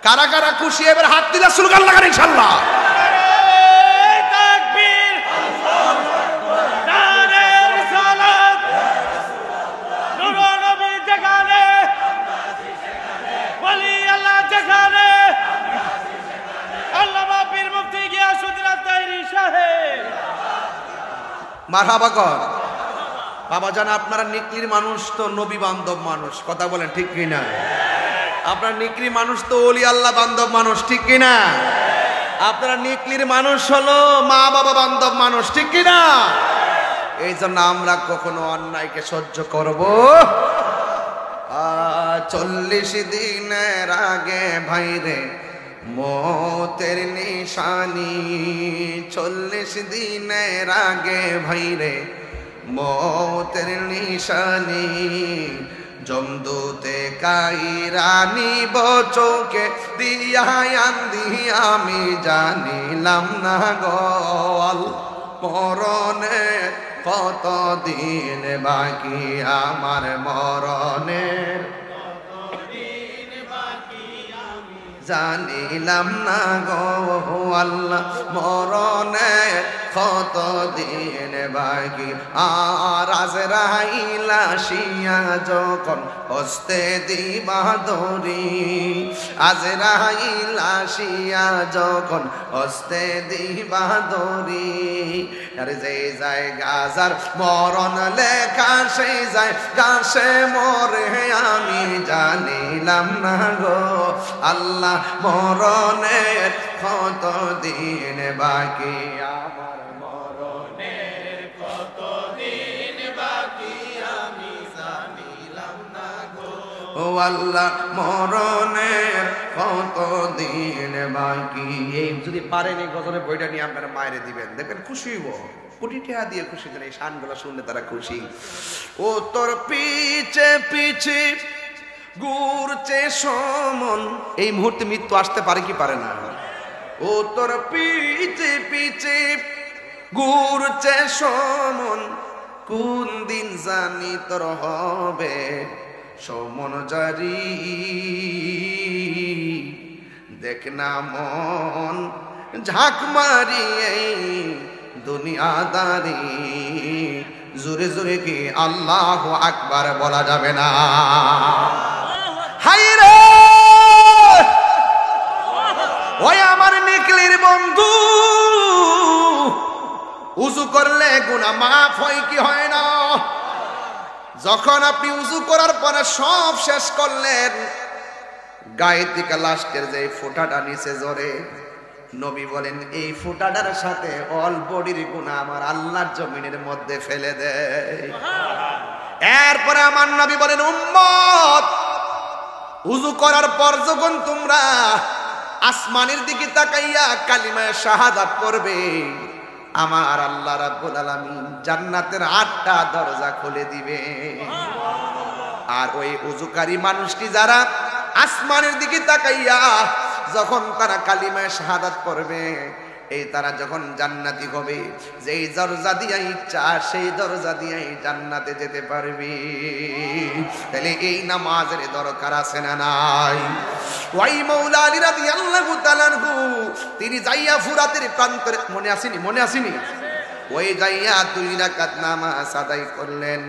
কারা কারা খুশি এবার হাত দিলে স্লোগান লাগান ইনশাআল্লাহ। মারহাবা কর। বাবা জান, আপনারা নিকলির মানুষ তো নবী বান্ধব মানুষ, কথা বলেন ঠিক কিনা? আপনার নিকলি মানুষ তো ওলি আল্লাহ বান্ধব মানুষ, ঠিক কিনা? আপনারা নিকলির মানুষ হলো মা বাবা বান্ধব মানুষ, ঠিক কিনা? এই জন্য আমরা কখনো অন্যায়কে সহ্য করব। 40 দিনের আগে ভাইরে মতের নিশানি, 40 দিনের আগে ভাইরে মতের নিশানি, জমদূতে কাইরানি বচোকে দিয়ায়ান্দি আমি জানিলাম না গল, মরণে কতদিন বাকি আমার, মরণের জানিলাম না গো আল্লাহ, মরণের কতদিন বাকি। আর আজরাইল আসিয়া যখন হস্তে দিবা ধরি, আজরাইল আসিয়া যখন হস্তে দিবা ধরি, আর যে জায়গা যার মরণ লেখা সেই জায়গা সে মরে আমি জানিলাম না গো আল্লাহ, মরণের কতদিন বাকি আমার, মরণের কতদিন বাকি আমি জানিলাম না গো ও আল্লাহ, মরণের কতদিন বাকি। এই যদি পারেন এই গজলের বইটা নিয়ে আপনারা মায়েরে দিবেন, দেখবেন খুশি হইব, কোটি টাকা দিয়ে খুশি দেন, এই শানগুলো শুনলে তারা খুশি। ও তোর পিছে পিছে ঘুরছে সমন, এই মুহূর্তে মৃত্যু আসতে পারে কি পারে না? ও তোর পিছে পিছে ঘুরছে সমন, কোন দিন জানি তোর হবে সমন জারি, দেখ না মন ঝাঁক মারি এই দুনিয়াদারি, জোরে জোরে কি আল্লাহু আকবার বলা যাবে না? হাই রে ওই আমার নিকলির বন্ধু, উযু করলে গুনাহ মাফ হয় কি হয় না? যখন আপনি উযু করার পরে সব শেষ করলেন, গায়ে থেকে লাস্টের যে ফোঁটাটা নিচে জরে, নবী বলেন এই ফোঁটাটার সাথে অল বডির গুনাহ আমার আল্লাহর জমিনের মধ্যে ফেলে দেয়। এরপরে আমার নবী বলেন, উম্মত উযু করার পর যখন তোমরা আসমানের দিকে তাকাইয়া কালিমা শাহাদাত পড়বে, আমার আল্লাহ রাব্বুল আলামিন জান্নাতের 8টা দরজা খুলে দিবে। আর ওই উযুকারী মানুষটি যারা আসমানের দিকে তাকাইয়া যখন তারা কালিমা শাহাদাত পড়বে, এই তারা যখন জান্নাতি হবে, যেই দরজা দিয়া ইচ্ছা সেই দরজা দিয়াই জান্নাতে যেতে পারবে। তাহলে এই নামাজের দরকার আছে না নাই? ওই মাওলা আলী রাদিয়াল্লাহু তাআলা আনহু তিনি যাইয়া ফুরাতের প্রান্তরে, মনে আসেনি? মনে আসেনি? ওই যাইয়া 2 রাকাত নামাজ আদায় করলেন।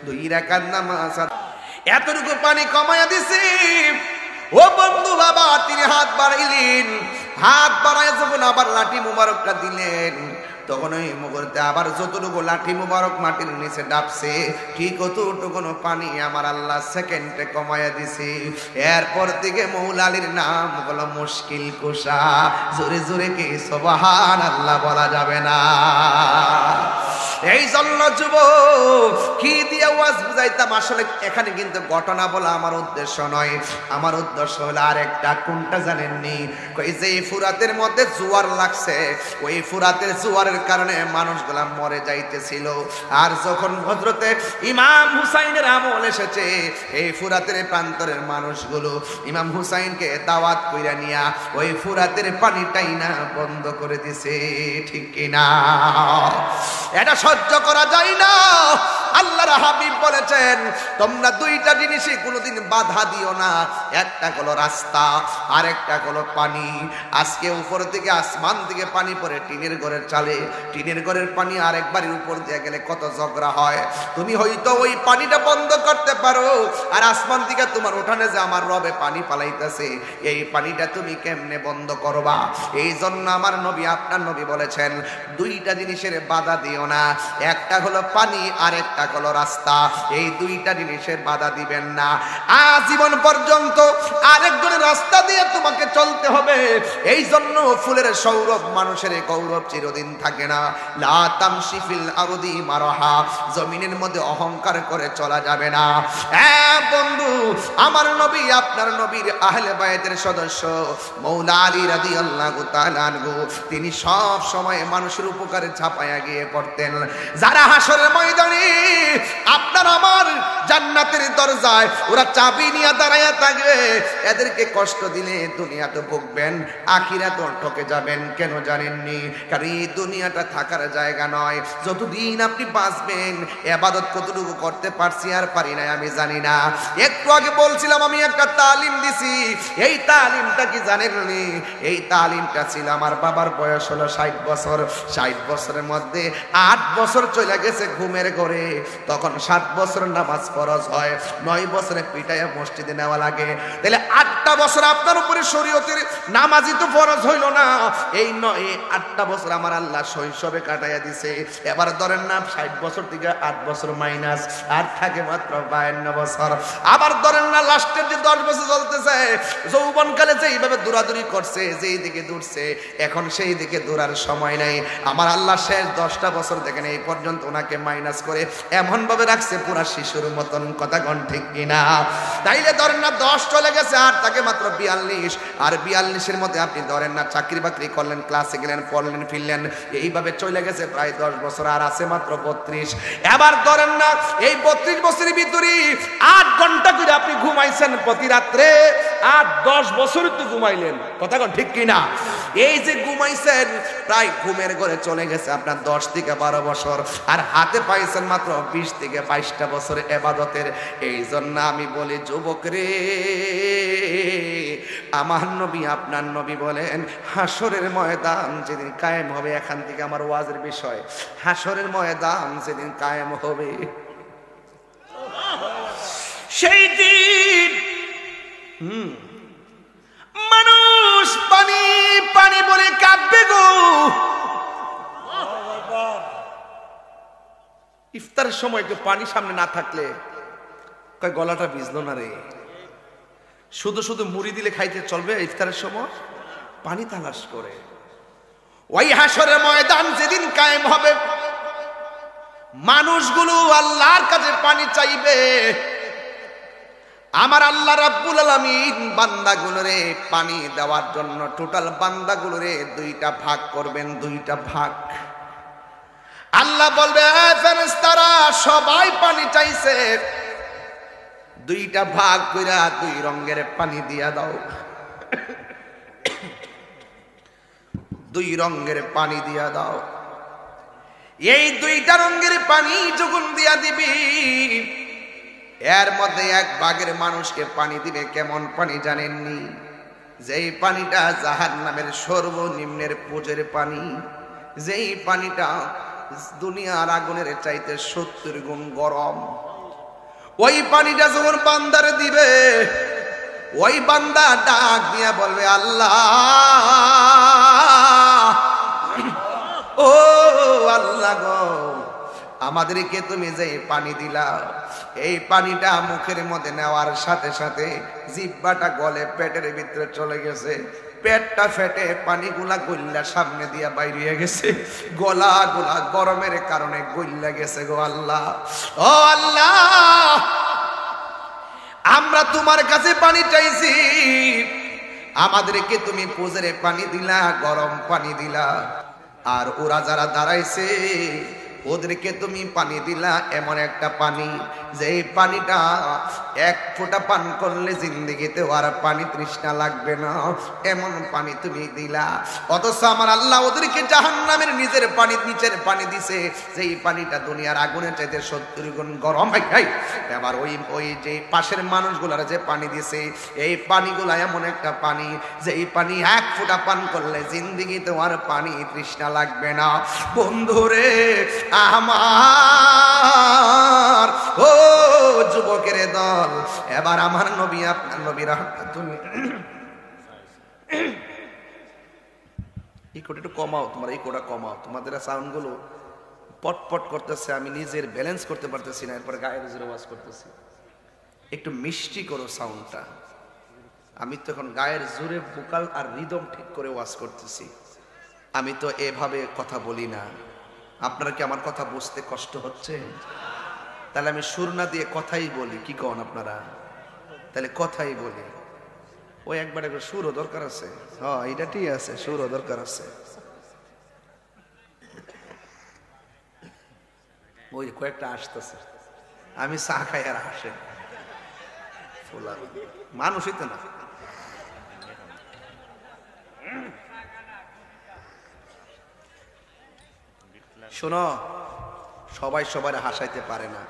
2 রাকাত নামাজ এতটুকু পানি কমায়া দিছি। ও বন্ধু বাবা, তিনি হাত বাড়াইলেন, হাত বাড়ায় যখন আবার লাঠি মুবারকটা দিলেন, তখন ওই মুহূর্তে আবার যতটুকু লাঠি মুবারক মাটির নিচে ডাবছে, ঠিক অতটুকু পানি আমার আল্লাহ সেকেন্ডে কমায়া দিছে। এরপর থেকে মৌলা আলীর নাম হলো মুশকিল কুশা। জোরে জোরে কি সুবহানাল্লাহ বলা যাবে না? এই জন্য যুবক কি দিয়ে ওয়াজ বুঝাইতাম, আসলে এখানে কিন্তু ঘটনা বলা আমার উদ্দেশ্য নয়। আমার উদ্দেশ্য হলো আরেকটা, কোনটা জানেননি? কই যে ফুরাতের মধ্যে জোয়ার লাগছে, ওই ফুরাতের জোয়ারের কারণে মানুষগুলা মরে যাইতেছিল। আর যখন হযরতে ইমাম হুসাইনের আমল এসেছে, এই ফুরাতের প্রান্তরের মানুষগুলো ইমাম হুসাইনকে দাওয়াত কইরা নিয়া ওই ফুরাতের পানিটাই না বন্ধ করে দিছে, ঠিক কিনা? এটা সহ্য করা যায় না। আল্লাহর হাবিব বলেছেন তোমরা দুইটা জিনিসে কোনোদিন বাধা দিও না, একটা হলো রাস্তা আর একটা হলো পানি। আজকে উপর থেকে আসমান থেকে পানি পড়ে টিনের ঘরের চালে, টিনের ঘরের পানি আরেক বাড়ির উপর দিয়ে গেলে কত ঝগড়া হয়। তুমি হয়তো ওই পানিটা বন্ধ করতে পারো, আর আসমান থেকে তোমার উঠানে যে আমার রবে পানি পালাইতেছে, এই পানিটা তুমি কেমনে বন্ধ করবা? এই জন্য আমার নবী আপনার নবী বলেছেন দুইটা জিনিসের বাধা দিও না, একটা হলো পানি আর একটা হলো রাস্তা। এই দুইটা জিনিসের বাধা দিবেন না। আজীবন পর্যন্ত আরেকজনের রাস্তা দিয়ে তোমাকে চলতে হবে। এই জন্য ফুলের সৌরভ মানুষের গৌরব চিরদিন থাকে না। লা তামশি ফিল আরদি মারহা, জমিনের মধ্যে অহংকার করে চলা যাবে না। হ্যাঁ বন্ধু, আমার নবী আপনার নবীর আহলে বায়াতের সদস্য মৌলা আলী রাদিয়াল্লাহু তাআলা আনহু, তিনি সব সময় মানুষের উপকারে ঝাঁপায়া গিয়ে পড়তেন। যারা হাসরের ময়দানে আপনার আমার জান্নাতের দরজায় ওরা চাবি নিয়ে দাঁড়ায়া থাকবে, এদেরকে কষ্ট দিলে দুনিয়াতে ভুগবেন, আখিরাতে ঠকে যাবেন। কেন জানেননি? কারণ এই দুনিয়াটা থাকার জায়গা নয়। যতদিন আপনি বাঁচবেন ইবাদত কতটুকু করতে পারছি আর পারি না আমি জানি না। একটু আগে বলছিলাম আমি একটা তালিম দিছি, এই তালিমটা কি জানেননি? এই তালিমটা ছিল আমার বাবার বয়স হলো 60 বছর। 60 বছরের মধ্যে 8 বছর চলে গেছে ঘুমের ঘরে, তখন 7 বছর নামাজ ফরজ হয়, 9 বছরে পিটাইয়া মসজিদে নেওয়া লাগে। তাহলে 8টা বছর আপনার উপরে শরীয়তের নামাজই তো ফরজ হইল না। এই 8টা বছর আমার আল্লাহ শৈশবে কাটাইয়া দিছে। এবার ধরেন না 60 বছর থেকে 8 বছর মাইনাস, আর থাকে মাত্র 52 বছর। আবার ধরেন না লাস্টের যে 10 বছর চলতেছে, যৌবনকালে যে এইভাবে দৌড়াদৌড়ি করছে, যেই দিকে দৌড়ছে, এখন সেই দিকে দৌড়ার সময় নাই। আমার আল্লাহ শেষ 10টা বছর দেখেন এই পর্যন্ত ওনাকে মাইনাস করে এমন ভাবে রাখছে পুরা শিশুর মতন। কথা কোন ঠিক কিনা? তাইলে ধরেন না 10 চলে গেছে, আর তাকে মাত্র 42। আর 42-এর মধ্যে আপনি ধরেন না চাকরি বাকরি করলেন, ক্লাসে গেলেন, পড়লেন, ফিরলেন, এইভাবে চলে গেছে প্রায় 10 বছর, আর আছে মাত্র 32। এবার ধরেন না এই 32 বছরের ভিতরে 8 ঘন্টা করে আপনি ঘুমাইছেন প্রতি রাত্রে, আর 10 বছর তো ঘুমাইলেন। কথা কোন ঠিক কিনা? এই যে ঘুমাইছেন প্রায় ঘুমের ঘরে চলে গেছে আপনার 10 থেকে 12 বছর, আর হাতে পাইছেন মাত্র 20 থেকে 22টা বছর ইবাদতের। এই জন্য আমি বলি যুবক রে, আমার নবী আপনার নবী বলেন হাসরের ময়দান যেদিন কায়েম হবে, এখান থেকে আমার ওয়াজের বিষয়, হাসরের ময়দান যেদিন কায়েম হবে সেই দিন মানুষ পানি পানি বলে কাঁদবে গো। ইফতারের সময় একটু পানি সামনে না থাকলে কয় গলাটা ভিজলো না রে, শুধু শুধু মুড়ি দিলে খাইতে চলবে? ইফতারের সময় পানি তালাশ করে। ওই হাসরের ময়দান যেদিন কায়েম হবে, মানুষগুলো আল্লাহর কাছে পানি চাইবে। আমার আল্লাহ রাব্বুল আলামিন বান্দাগুলোরে পানি দেওয়ার জন্য টোটাল বান্দাগুলোরে 2টা ভাগ করবেন, 2টা ভাগ। আল্লাহ বলবে ফেরেশতারা সবাই পানি চাইছে, 2টা ভাগ কইরা 2 রঙের পানি দিয়া দাও। 2 রঙের পানি দিয়া দাও। এই 2টা রঙের পানি যখন দিয়া দিবি, এর মধ্যে 1 ভাগের মানুষকে পানি দিবে। কেমন পানি জানেননি? যেই পানিটা জাহান্নামের সর্বনিম্নের পুজের পানি, যেই পানিটা দুনিয়ার আগুনের চাইতে 70 গুণ গরম। ওই পানিটা যখন বান্দারে দিবে, ওই বান্দা ডাক দিয়া বলবে আল্লাহ, ও আল্লাহ গো, আমাদেরকে তুমি যে পানি দিলা, এই পানিটা মুখের মধ্যে নেওয়ার সাথে সাথে জিহ্বাটা গলে পেটের ভিতরে চলে গেছে, পেটটা ফেটে পানিগুলা গল্লা সামনে দিয়া বাইরে গেছে, গলা গুলা গরমের কারণে গল্লা গেছে গো আল্লাহ। ও আল্লাহ, আমরা তোমার কাছে পানি চাইছি, আমাদেরকে তুমি পুজরে পানি দিলা, গরম পানি দিলা, আর ওরা যারা দাঁড়াইছে ওদেরকে তুমি পানি দিলা এমন একটা পানি, যে পানিটা এক ফোঁটা পান করলে জিন্দেগিতে আর পানি তৃষ্ণা লাগবে না, এমন পানি তুমি দিলা। অথচ আমার আল্লাহ ওদেরকে জাহান্নামের নিচের পানি দিছে, যেই পানিটা দুনিয়ার আগুনের চাইতে 70 গুণ গরম। এবার ওই যে পাশের মানুষগুলার যে পানি দিছে, এই পানিগুলা এমন একটা পানি, যে এই পানি এক ফোঁটা পান করলে জিন্দেগিতে আর পানি তৃষ্ণা লাগবে না। বন্ধুরে আমার, ও যুবকের দল, এবার আমার নবী, আপনার নবী রাহমাতুল্লাহ, এই কোটা একটু কমাও, তোমার এই কোটা কমাও, তোমাদের সাউন্ড গুলো পটপট করতেছে, আমি নিজের ব্যালেন্স করতে পারতেছি না, এরপরে গায়ের জোরে ওয়াজ করতেছি। একটু মিষ্টি করো সাউন্ডটা। আমি তো এখন গায়ের জোরে ভোকাল আর রিদম ঠিক করে ওয়াজ করতেছি, আমি তো এভাবে কথা বলি না। আপনারা কি আমার কথা বুঝতে কষ্ট হচ্ছে? তাহলে আমি সুর না দিয়ে কথাই বলি, কি কন আপনারা? তাহলে কথাই বলি। ওই একবার সুরও দরকার আছে। হ্যাঁ, এটা ঠিক আছে, সুরও দরকার আছে। ওই কয়েকটা আসতেছে, আমি চা খাই আর আসে মানুষই তো না। শোনো, সবাই সবার হাসাইতে পারে না।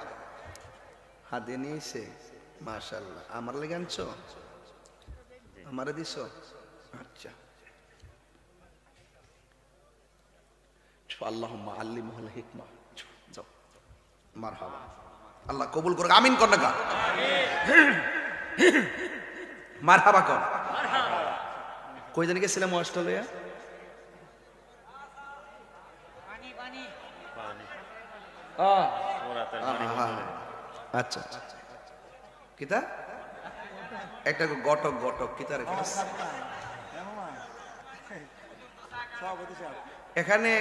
হাতে নিয়েছে, মাশাআল্লাহ। আমার লেগে আনছো? আমারে দিছো? আচ্ছা, আল্লাহুম্মা আল্লিমহুল হিকমা। যাও, মারহাবা, আল্লাহ কবুল করুক। আমিন কর না কা? মারহাবা কর। কই জানি গেছিলাম অস্ট্রেলিয়া? আচ্ছা, কিতা একটা গটক গটক কিতা রেখে এখানে।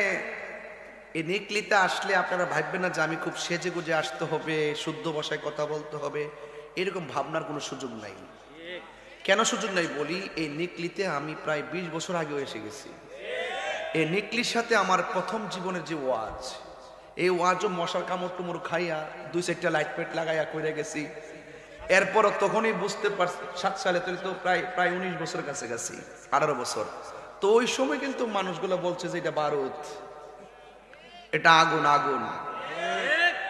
এই নিকলিতে আসলে আপনারা ভাববেন না যে আমি খুব সেজে গুজে আসতে হবে, শুদ্ধ ভাষায় কথা বলতে হবে, এরকম ভাবনার কোনো সুযোগ নাই। কেন সুযোগ নাই বলি, এই নিকলিতে আমি প্রায় 20 বছর আগেও এসে গেছি। এই নিকলির সাথে আমার প্রথম জীবনের যে ওয়াজ, এই ওয়াজও মশার কামড় টুমড় খাইয়া 2-4টা লাইট পেট লাগাইয়া কইরা গেছি। এরপরও তখনই বুঝতে পারছি, 7 সালে তো প্রায় 19 বছর কাছে গেছি, 18 বছর। তো ওই সময় কিন্তু মানুষগুলো বলছে যে এটা বারুদ, এটা আগুন আগুন।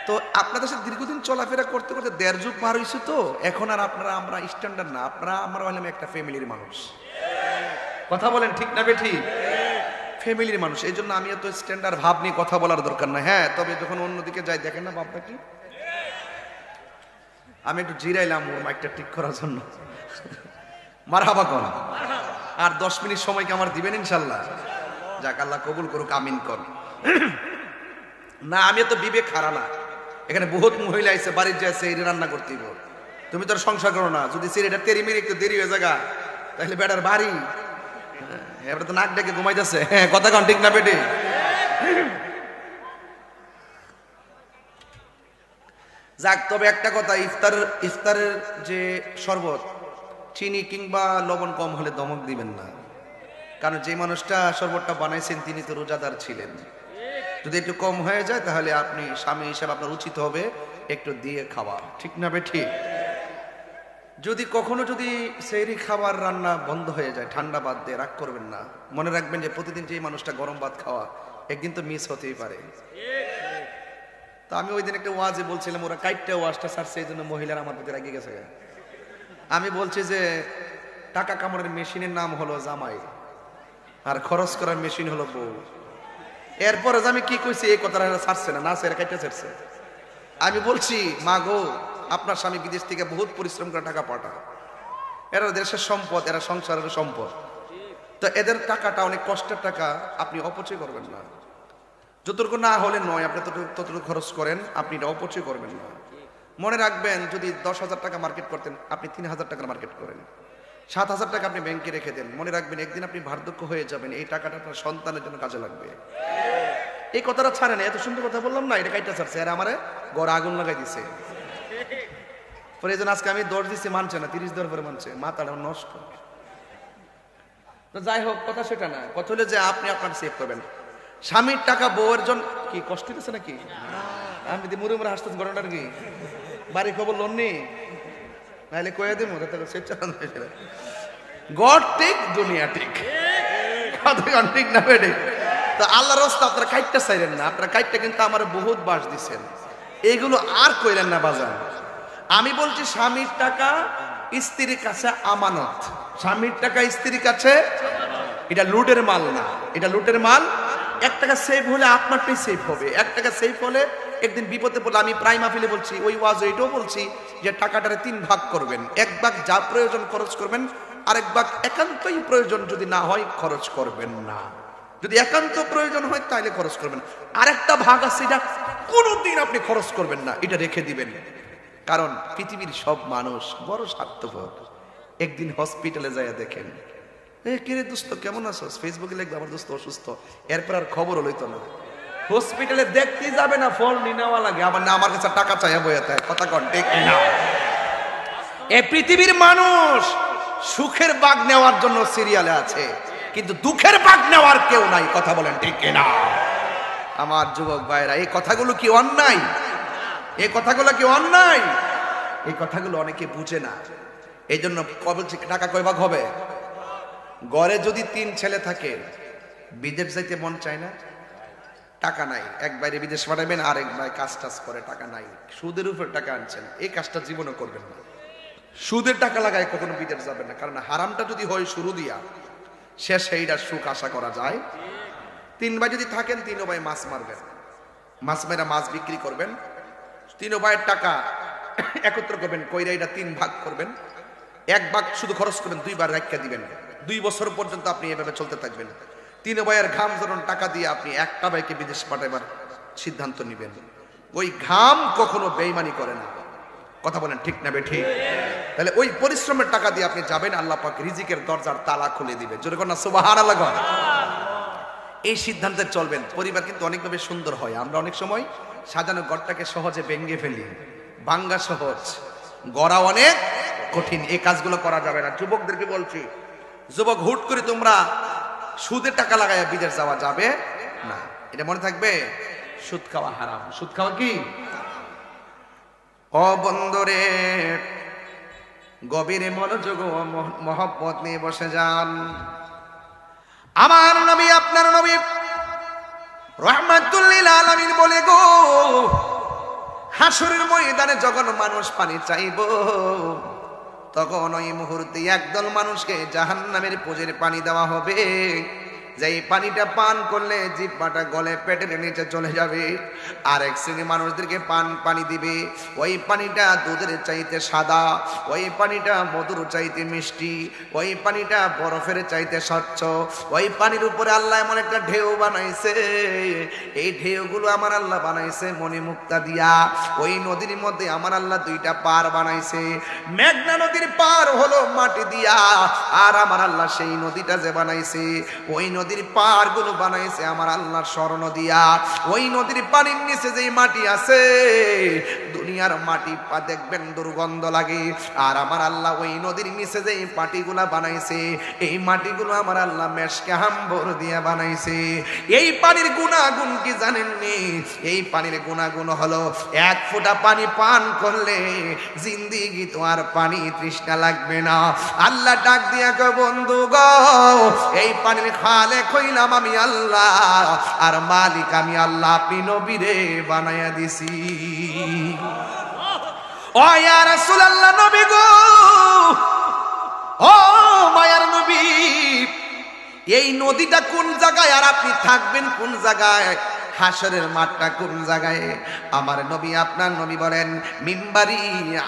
তো আপনাদের সাথে দীর্ঘদিন চলাফেরা করতে করতে 1.5 যুগ পার হয়েছে। তো এখন আর আপনারা আমরা স্ট্যান্ডার্ড না, আপনারা আমরা হলাম একটা ফ্যামিলির মানুষ। কথা বলেন ঠিক না বেঠিক? ফ্যামিলির মানুষ, এই জন্য আমি এত স্ট্যান্ডার্ড ভাব নিয়ে কথা বলার দরকার না। হ্যাঁ, তবে যখন অন্যদিকে যাই দেখেন না বাপটা কি, আমি একটু জিরাইলাম ওর মাইকটা ঠিক করার জন্য। মারহাবা কর। আর 10 মিনিট সময় কি আমার দিবেন ইনশাল্লাহ? যাক, আল্লাহ কবুল করুক, আমিন কর। না, আমি তো বিবেক হারা না। এখানে বহুত মহিলা আছে, বাড়ির যে আছে এটা রান্না করতে দিব। তুমি তো সংসার করো না, যদি সিরিটা তেরি মেরি একটু দেরি হয়ে যাগা, তাহলে বেটার বাড়ি এবারে তো নাক ডেকে ঘুমাইতেছে। হ্যাঁ, কথা কন ঠিক না বেটি? যাক, তবে একটা কথা, ইফতারের যে শরবত, চিনি কিংবা লবণ কম হলে ধমক দিবেন না, কারণ যে মানুষটা শরবতটা বানাইছেন তিনি তো রোজাদার ছিলেন। যদি একটু কম হয়ে যায় তাহলে আপনি স্বামী হিসেবে আপনার উচিত হবে একটু দিয়ে খাওয়া, ঠিক না বেঠি? যদি কখনো যদি সেহরি খাবার রান্না বন্ধ হয়ে যায়, ঠান্ডা বাদ দিয়ে রাগ করবেন না। মনে রাখবেন যে প্রতিদিন যে মানুষটা গরম ভাত খাওয়া, একদিন তো মিস হতেই পারে। তো আমি ওই দিন একটা ওয়াজে বলছিলাম, ওরা কাইটটা ওয়াজটা ছাড়ছে, এই জন্য মহিলারা আমার প্রতি রেগে গেছে। আমি বলছি যে টাকা কামানোর মেশিনের নাম হলো জামাই, আর খরচ করার মেশিন হলো বউ। এরপরে আমি কি কইছি, এই কথাটা ছাড়ছে না, এরা কাইটটা ছাড়ছে। আমি বলছি, মা গো, আপনার স্বামী বিদেশ থেকে বহুত পরিশ্রম করে টাকা পাঠায়, এরা দেশের সম্পদ, এরা সংসারের সম্পদ। তো এদের টাকাটা অনেক কষ্টের টাকা, আপনি অপচয় করবেন না। যতটুকু না হলে নয়, আপনি ততটুকু খরচ করেন, আপনি এটা অপচয় করবেন না। মনে রাখবেন, যদি 10,000 টাকা মার্কেট করতেন, আপনি 3,000 টাকার মার্কেট করেন। 7,000 টাকা আপনি ব্যাংকে রেখে দেন। মনে রাখবেন, একদিন আপনি বার্ধক্য হয়ে যাবেন, এই টাকাটা আপনার সন্তানের জন্য কাজে লাগবে। এই কথাটা ছাড়ে না, এত সুন্দর কথা বললাম না, এটা কাইটা ছাড়ছে, আর আমারে গড় আগুন লাগাই দিছে। পরে এই জন্য আজকে আমি 10 দিচ্ছি, মানছে না, 30 দেওয়ার পরে মানছে, মাথাটা নষ্ট। তো যাই হোক, কথা সেটা না, কথা হলো যে আপনি আপনার সেভ করবেন। স্বামীর টাকা বউয়ের জন্য কি কষ্ট দিতেছে নাকি? আমি দি মুড়ে মুড়ে হাসতেছি, ঘটনাটা কি? বাড়ি খবর লোন নি নাইলে কয়ে দিব গড ঠিক দুনিয়া ঠিক, কথা ঠিক না বেডে? তো আল্লাহর রাস্তা আপনারা কাইটটা চাইলেন না, আপনারা কাইটটা কিন্তু আমার বহুত বাস দিচ্ছেন, এগুলো আর কইলেন না বাজান। আমি বলছি স্বামীর টাকা স্ত্রীর কাছে আমানত, স্বামীর টাকা স্ত্রীর কাছে, এটা লুটের মাল না, এটা লুটের মাল। 1 টাকা সেভ হলে আপনারটাই সেভ হবে, 1 টাকা সেভ হলে একদিন বিপদে পড়লে, আমি প্রায় মাহফিলে বলছি, ওই ওয়াজ এটাও বলছি যে টাকাটারে 3 ভাগ করবেন, 1 ভাগ যা প্রয়োজন খরচ করবেন, আরেক ভাগ একান্তই প্রয়োজন যদি না হয় খরচ করবেন না, যদি একান্ত প্রয়োজন হয় তাহলে খরচ করবেন। আরেকটা ভাগ আছে এটা কোনোদিন আপনি খরচ করবেন না, এটা রেখে দিবেন। কারণ পৃথিবীর সব মানুষ বড় স্বার্থপর। একদিন হসপিটালে যাইয়া দেখেন, কিরে দোস্ত কেমন আছো, ফেসবুকে লিখবে আমার দোস্ত অসুস্থ, এরপর আর খবর লইতো না। হসপিটালে দেখতে যাবে না, ফল নিয়ে নেওয়া লাগে, আবার না আমার কাছে টাকা চাইয়া বইয়া থাকে, কথা কন ঠিক না? এই পৃথিবীর মানুষ সুখের ভাগ নেওয়ার জন্য সিরিয়ালে আছে, কিন্তু দুঃখের ভাগ নেওয়ার কেউ নাই, কথা বলেন ঠিক না? আমার যুবক ভাইরা, এই কথাগুলো কি অন্যায়? এই কথাগুলো কি অন্যায়? এই কথাগুলো অনেকে বুঝে না, এই জন্য বলছি টাকা কয় ভাগ হবে? ঘরে যদি 3 ছেলে থাকে, বিদেশ যাইতে মন চায় না, টাকা নাই, এক বাইরে বিদেশ পাঠাবেন, আরেক ভাই কাজ টাজ করে, টাকা নাই, সুদের উপর টাকা আনছেন, এই কাজটা জীবনে করবেন না। সুদের টাকা লাগায় কখনো বিদেশ যাবেন না, কারণ হারামটা যদি হয় শুরু দিয়া, শেষ এইটার সুখ আশা করা যায়। 3 ভাই যদি থাকেন, 3 ভাই মাছ মারবেন, মাছ মেরা মাছ বিক্রি করবেন, 3 ভাইয়ের টাকা একত্র করবেন, কইরা এটা 3 ভাগ করবেন, 1 ভাগ শুধু খরচ করবেন, 2 বার রাখা দিবেন, 2 বছর পর্যন্ত আপনি এভাবে চলতে থাকবেন। 3 ভাইয়ের ঘাম জড়ানো টাকা দিয়ে আপনি একটা ভাইকে বিদেশ পাঠাবার সিদ্ধান্ত নেবেন। ওই ঘাম কখনো বেঈমানি করে না, কথা বলেন ঠিক না বেঠিক? তাহলে ওই পরিশ্রমের টাকা দিয়ে আপনি যাবেন, আল্লাহ পাক রিজিকের দরজার তালা খুলে দিবে, জোরে কর না সুবহানাল্লাহ। এই সিদ্ধান্তে চলবেন, পরিবার কিন্তু অনেকভাবে সুন্দর হয়। আমরা অনেক সময় সাজানো ঘরটাকে সহজে ভেঙে ফেলি, ভাঙ্গা সহজ, গড়া অনেক কঠিন, এই কাজগুলো করা যাবে না। যুবকদেরকে বলছি, যুবক হুট করে তোমরা সুদের টাকা লাগাইয়া বিদেশ যাওয়া যাবে না, এটা মনে থাকবে। সুদ খাওয়া হারাম। সুদ খাওয়া কি? ও বন্ধুরে, গভীরে মনোযোগ ও মহব্বত নিয়ে বসে যান। আমার নবী, আপনার নবী রাহমাতুল লিল আলামিন বলে গো, হাসরের ময়দানে যখন মানুষ পানি চাইবো, তখন ওই মুহূর্তে একদল মানুষকে জাহান্নামের পোজের পানি দেওয়া হবে, যেই পানিটা পান করলে জিহ্বাটা গলে পেটের নিচে চলে যাবে। আর এক শ্রেণী মানুষদেরকে পানি দিবে, ওই পানিটা দুধের চাইতে সাদা, ওই পানিটা মধুর চাইতে মিষ্টি, ওই পানিটা বরফের চাইতে স্বচ্ছ। ওই পানির উপরে আল্লাহ এমন একটা ঢেউ বানাইছে, এই ঢেউগুলো আমার আল্লাহ বানাইছে মণিমুক্তা দিয়া। ওই নদীর মধ্যে আমার আল্লাহ 2টা পার বানাইছে, মেঘনা নদীর পার হলো মাটি দিয়া, আর আমার আল্লাহ সেই নদীটা যে বানাইছে, ওই নদীর পার গুলো বানাইছে আমার আল্লাহর স্বর্ণ দিয়া। ওই নদীর পানির নিচে যে মাটি আছে, দুনিয়ার মাটি দেখবেন দুর্গন্ধ লাগে, আর আমার আল্লাহ ওই নদীর নিচে যে মাটিগুলা বানাইছে, এই মাটিগুলো আমার আল্লাহ মেশকে হাম্বর দিয়া বানাইছে। এই পানির গুণাগুণ কি জানেননি? এই পানির গুণাগুণ হলো 1 ফোঁটা পানি পান করলে জিন্দিগি তো আর পানি তৃষ্ণা লাগবে না। আল্লাহ ডাক দিয়া কয়, বন্ধু গো, এই পানির খালে কইলাম আমি আল্লাহ, আর মালিক আমি আল্লাহ, আপনি নবীরে বানায়া দিছি। ও ইয়া রাসূলুল্লাহ, নবী গো, ও মায়ার নবী, এই নদীটা কোন জায়গায়, আর আপনি থাকবেন কোন জায়গায়, হাসরের মাঠটা কোন জায়গায়? আমার নবী, আপনার নবী বলেন, মিম্বারি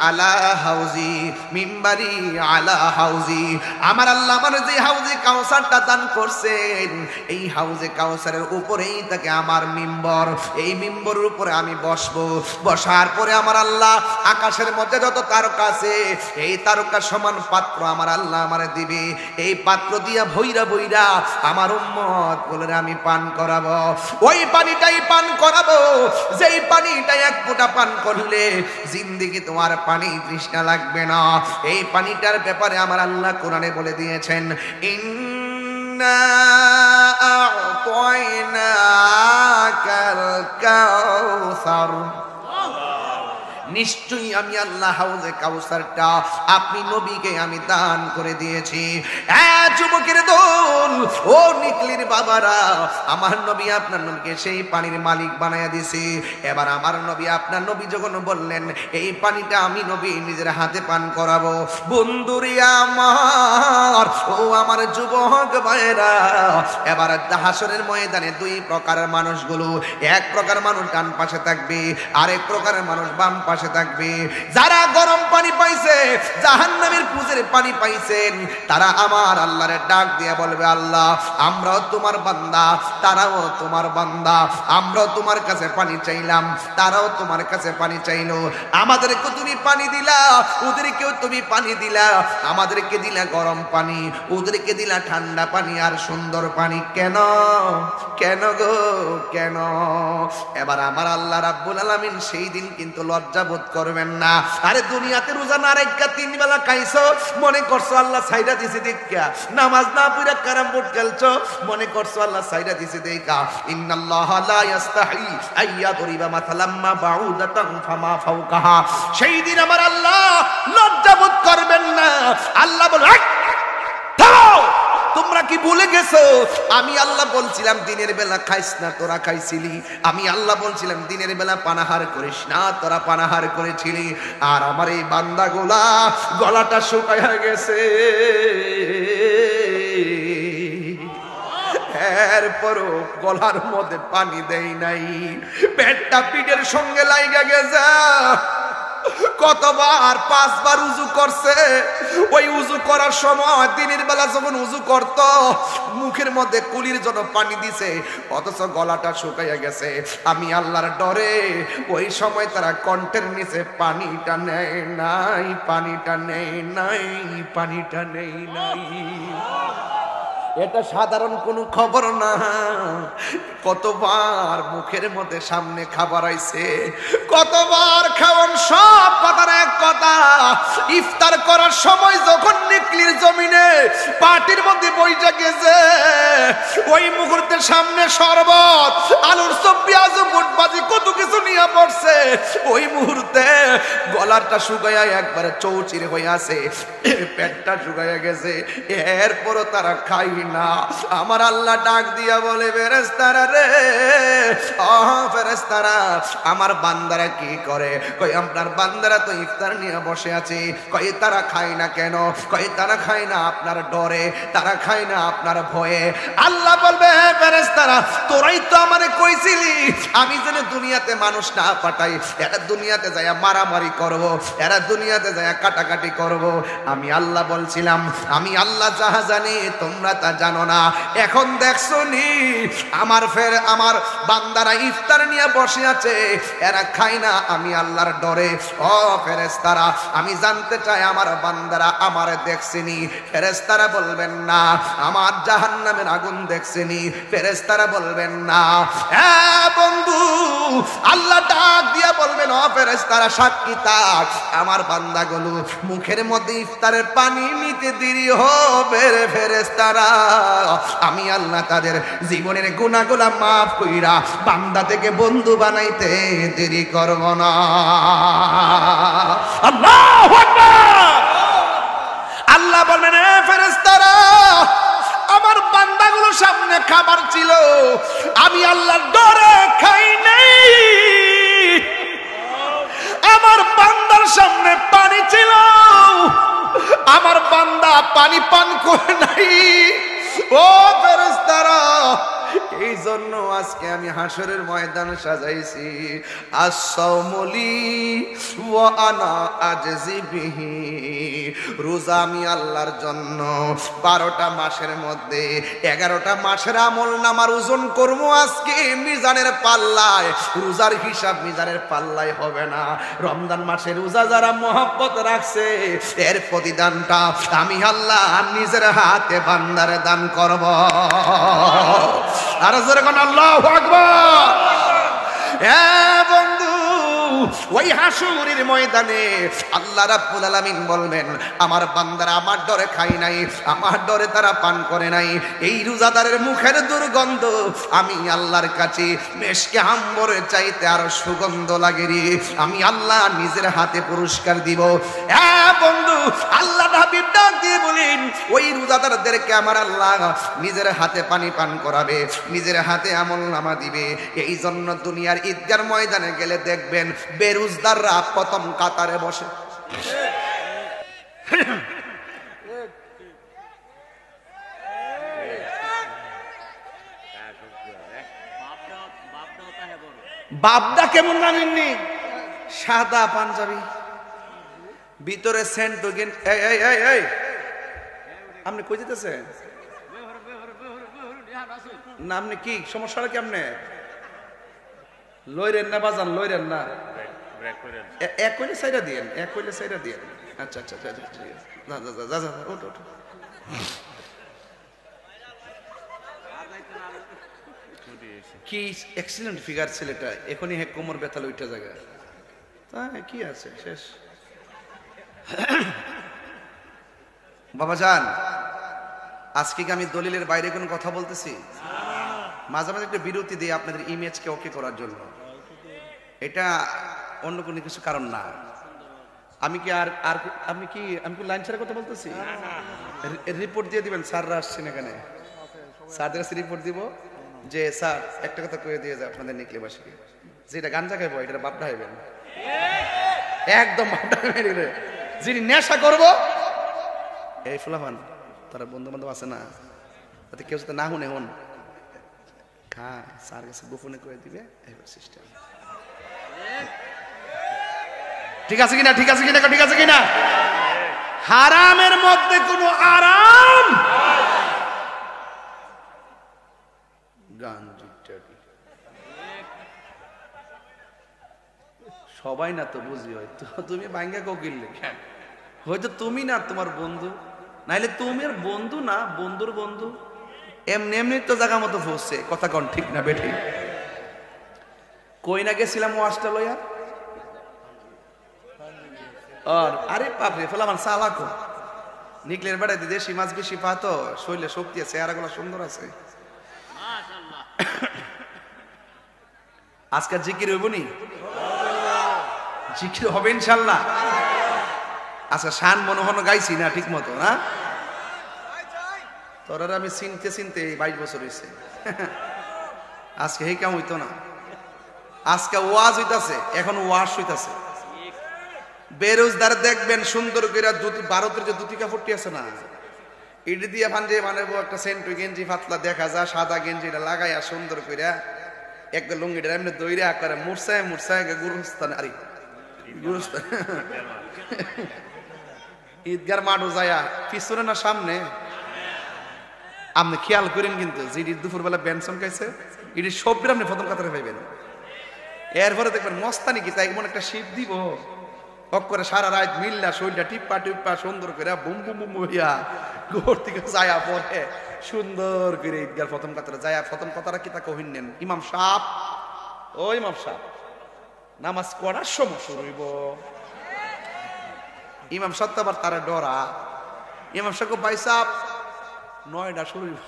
আলা হাউজি, মিম্বারি আলা হাউজি। আমার আল্লাহ আমার যে হাউজে কাউসারটা দান করছেন, এই হাউজে কাউসারের উপরেই থাকে আমার মিম্বর, এই মিম্বরের উপরে আমি বসবো। বসার পরে আমার আল্লাহ আকাশের মধ্যে যত তারকা আছে, এই তারকা সমান পাত্র আমার আল্লাহ আমারে দিবে। এই পাত্র দিয়া ভইরা ভইরা আমার উম্মত বলে আমি পান করাবো। ওই পানি পান করাবো, যেই পানিটা 1 ফোঁটা পান করলে জিন্দেগি তোমার পানি তৃষ্ণা লাগবে না। এই পানিটার ব্যাপারে আমার আল্লাহ কোরআনে বলে দিয়েছেন, ইন্না আ'তাইনাকাল কাউসার, নিশ্চয়ই আমি আল্লাহ হাউজে কাউসারটা আপনি নবীকে আমি দান করে দিয়েছি। যুবকের দল, ও নিকলির বাবারা, আমার নবী আপনার নবীকে সেই পানির মালিক বানায়া দিয়েছি। এবার আমার নবী আপনার নবী যখন বললেন এই পানিটা আমি নবী নিজের হাতে পান করাবো, বন্ধুরে আমার, ও আমার যুবক ভাইরা, এবার হাসরের ময়দানে দুই প্রকারের মানুষগুলো, এক প্রকার মানুষ ডান পাশে থাকবে, আরেক প্রকারের মানুষ বাম পাশে থাকবে। যারা গরম পানি পাইছে, জাহান্নামের পুজের পানি পাইছেন, তারা আমার আল্লাহরে ডাক দিয়ে বলবে, আল্লাহ আমরাও তোমার বান্দা, তারাও তোমার বান্দা, আমরাও তোমার কাছে পানি চাইলাম, তারাও তোমার কাছে পানি চাইলো, আমাদেরকে তুমি পানি দিলা, ওদেরকেও তুমি পানি দিলা, আমাদেরকে দিলা গরম পানি, ওদেরকে দিলা ঠান্ডা পানি আর সুন্দর পানি, কেন কেন গো কেন? এবার আমার আল্লাহ রাব্বুল আলামিন সেই দিন কিন্তু লজ্জা বোধ করবেন না। আরে দুনিয়াতে রোজা না রেখা 3 বেলা খাইছো, মনে করছো আল্লাহ সাইডা দিছে দেখা, নামাজ না পড়ে ক্যারাম বোর্ড খেলছো, মনে করছো আল্লাহ সাইডা দিছে দেখা। ইন্নাল্লাহা লা ইস্তাহি আইয়াদরিবা মাসালাম মা বাউদাতান ফামা ফাওকাহা, সেই দিন আমার আল্লাহ লজ্জা বোধ করবেন না। আল্লাহ বলে, থামো, তোমরা কি ভুলে গেছো আমি আল্লাহ বলছিলাম দিনের বেলা খাইস না, তোরা খাইছিলি, আমি আল্লাহ বলছিলাম দিনের বেলা পানাহার করিস না, তোরা পানাহার করেছিলি, আর আমার এই বান্দাগুলা গলাটা শুকায়া গেছে, এরপরও গলার মধ্যে পানি দেই নাই, পেটটা পিঠের সঙ্গে লাইগা গেছে। কতবার 5 বার উযু করছে, ওই উযু করার সময় দিনের বেলা যখন উযু করত মুখের মধ্যে কুলির জন্য পানি দিছে, অথচ গলাটা শুকাইয়া গেছে। আমি আল্লাহর ডরে ওই সময় তারা কণ্ঠের নিচে পানিটা নেয় নাই, পানিটা নেয় নাই, পানিটা নেয় নাই। এটা সাধারণ কোনো খবর না। কতবার মুখের মধ্যে সামনে খাবার আইছে, কতবার খাওয়ান, সব কথার এক কথা, ইফতার করার সময় যখন নিকলির জমিনে পাটির মধ্যে বইটা গেছে, ওই মুহূর্তে সামনে শরবত, আলুর চপ, পেঁয়াজ, বুটবাজি, কত কিছু নিয়ে পড়ছে, ওই মুহূর্তে গলাটা শুকাইয়া একবারে চৌচির হয়ে আছে, পেটটা শুকাইয়া গেছে, এরপরও তারা খাই না। আমার আল্লাহ ডাক দিয়া বলে, ফেরেশতারা রে, ফেরেশতারা, আমার বান্দারা কি করে? কই আপনার বান্দারা তো ইফতার নিয়ে বসে আছে। কই তারা খায় না কেন? কই তারা খায় না আপনার ডরে, তারা খায় না আপনার ভয়ে। আল্লাহ বলবে, ফেরেশতারা তোরাই তো আমারে কইছিলি আমি যেন দুনিয়াতে মানুষ না পাঠাই, এরা দুনিয়াতে যায় মারামারি করব, এরা দুনিয়াতে যায় কাটাকাটি করব। আমি আল্লাহ বলছিলাম, আমি আল্লাহ যাহা জানি তোমরা তা জানো না। এখন দেখছো নি আমার বান্দারা ইফতার নিয়ে বসে আছে, এরা খায় না আমি আল্লাহর ডরে। ও ফেরেশতারা, আমি জানতে চাই আমার বান্দারা আমারে দেখছেনি? ফেরেশতারা বলবেন না। আমার জাহান্নামের আগুন দেখছেনি? ফেরেশতারা বলবেন না। হ্যাঁ বন্ধু, আল্লাহ ডাক দিয়া বলবেন, ও ফেরেশতারা সাক্ষী থাক, আমার বান্দাগুলো মুখের মধ্যে ইফতারের পানি নিতে দেরি হবে রে ফেরেশতারা, আমি আল্লাহ তাদের জীবনের গুনাহগুলো মাফ কইরা বান্দা থেকে বন্ধু বানাইতে দেরি করব না। আল্লাহু আকবার। আল্লাহ বলবেন, এ ফেরেশতারা, আমার বান্দাগুলো সামনে খাবার ছিল, আমি আল্লাহর ডরে খাই নাই। আমার বান্দার সামনে পানি ছিল, আমার বান্দা পানি পান করে নাই। ও ফেরেশতারা, এই জন্য আজকে আমি হাসরের ময়দান সাজাইছি। আসসাউমুলি ওয়া আনা আজজি বিহি, রোজা আমি আল্লাহর জন্য 12টা মাসের মধ্যে 11টা মাসের আমল নামার ওজন করবো আজকে মিজানের পাল্লায়। রোজার হিসাব মিজানের পাল্লায় হবে না। রমজান মাসে রোজা যারা মহব্বত রাখছে, এর প্রতিদানটা আমি আল্লাহ নিজের হাতে বান্দারে দান করব। আর জোরে কোন আল্লাহু আকবার। হ্যাঁ বন্ধু, ওই হাসরের ময়দানে আল্লাহ রাব্বুল আলামিন বলবেন আমার বান্দারা আমার ডরে খায় নাই, আমার ডরে তারা পান করে নাই, এই রোজাদারের মুখের দুর্গন্ধ আমি আল্লাহর কাছে মেশকে আম্বরের চাইতে আরো সুগন্ধ লাগে রে, আমি আল্লাহ নিজের হাতে পুরস্কার দিব। হ্যাঁ বন্ধু, আল্লাহ হাবিব ডাক দিয়ে বলেন ওই রোজাদারদেরকে আমার আল্লাহ নিজের হাতে পানি পান করাবে, নিজের হাতে আমলনামা দিবে। এই জন্য দুনিয়ার ঈদগার ময়দানে গেলে দেখবেন বেরোজদাররা প্রথম কাতারে বসে। বাপদা কেমন জানেননি? সাদা পাঞ্জাবি, ভিতরে সেন্ট। আপনি কই যেতেছেন না? আপনি কি সমস্যাটা কেমনে? লইরেন না বাজান, লইরেন না, এক কইলে সাইডা দিয়েন, এক কইলে সাইডা দিয়েন। আচ্ছা আচ্ছা ওঠ ওঠ। কি এক্সিলেন্ট ফিগার ছেলেটা, এখনই হে কোমর ব্যথা লইটা জায়গা, তা কি আছে শেষ। বাবা যান, আজকে কি আমি দলিলের বাইরে কোনো কথা বলতেছি? মাঝে মাঝে একটা বিরতি দিয়ে আপনাদের ইমেজকে ওকে করার জন্য, এটা অন্য কোনো কিছু কারণ না। আমি কি আর আর আমি কি লাইন ছাড়া কথা বলতেছি? রিপোর্ট দিয়ে দিবেন, স্যাররা আসছেন এখানে, স্যারদের কাছে রিপোর্ট দিব যে স্যার একটা কথা কয়ে দিয়ে যায় আপনাদের নিকলেবাসীকে, যেটা গাঞ্জা খাইবো এটা বাপটা হইবেন, একদম বাপটা হইবে। যিনি নেশা করবো এই ফুলামান তারা বন্ধু বান্ধব আছে না, তাতে কেউ সাথে না শুনে হন হ্যাঁ স্যার কাছে গোপনে করে দিবে, এবার সিস্টেম। ঠিক আছে কিনা? ঠিক আছে কিনা? ঠিক আছে কিনা? হারামের মধ্যে কোনো আরাম সবাই না তো বুঝি, হয়তো তুমি ভাঙ্গা কোকিল হয়তো তুমি না তোমার বন্ধু, নাইলে তুমি আর বন্ধু না বন্ধুর বন্ধু, এমনি এমনি তো জায়গা মতো ফসছে। কথা কন ঠিক না বেঠি? কই না গেছিলাম ওয়াজটা লইয়া, আর আরে বাপরে ফেলামান সালাকো নিকলের বেড়া দিদি সীমাজ বেশি পাতো, শরীরে শক্তি আছে, চেহারাগুলো সুন্দর আছে। আজকে জিকির হইব নি? জিকির হবে ইনশাল্লাহ। আচ্ছা শান মনোহন গাইছি না ঠিক মতো না? তোর আমি চিনতে চিনতে 22 বছর হয়েছে, আজকে হে কেমন হইতো না। আজকে ওয়াজ হইতাছে, এখন ওয়াজ হইতাছে। বেরোজদার দেখবেন সুন্দর করে ভারতের যে দুটি কাপড়টি আছে না, ইডি দিয়ে ভান্ডে মানে একটা সেন্ট গেঞ্জি পাতলা দেখা যায়, সাদা গেঞ্জিটা লাগাইয়া সুন্দর করে একটা লুঙ্গিটা এমনি দইরা করে মুরসায় মুরসায় গুরুস্থান, আরে গুরুস্থান ঈদগার মাঠও যায়া পিছনে না সামনে, আপনি খেয়াল করেন কিন্তু যেটি দুপুরবেলা বেনসন খাইছে এটি সবটি আপনি প্রথম কাতারে পাইবেন। এরপরে দেখবেন মস্তানি কি তাই এমন একটা শিব দিব করে সারা রাত মিল্লা শরীরটা টিপ্পা টিপ্পা সুন্দর করে বুম বুম বুম হইয়া ঘর থেকে যায়া পরে সুন্দর করে ঈদগার প্রথম কাতারে যায়া প্রথম কথাটা কি তা কহিন নেন, ইমাম সাহেব ও ইমাম সাহেব নামাজ পড়ার সময় শুরু হইব। ইমাম সাহেব আবার তারা ডরা, ইমাম সাহেব ভাই সাহেব 9টা শুরু হইব।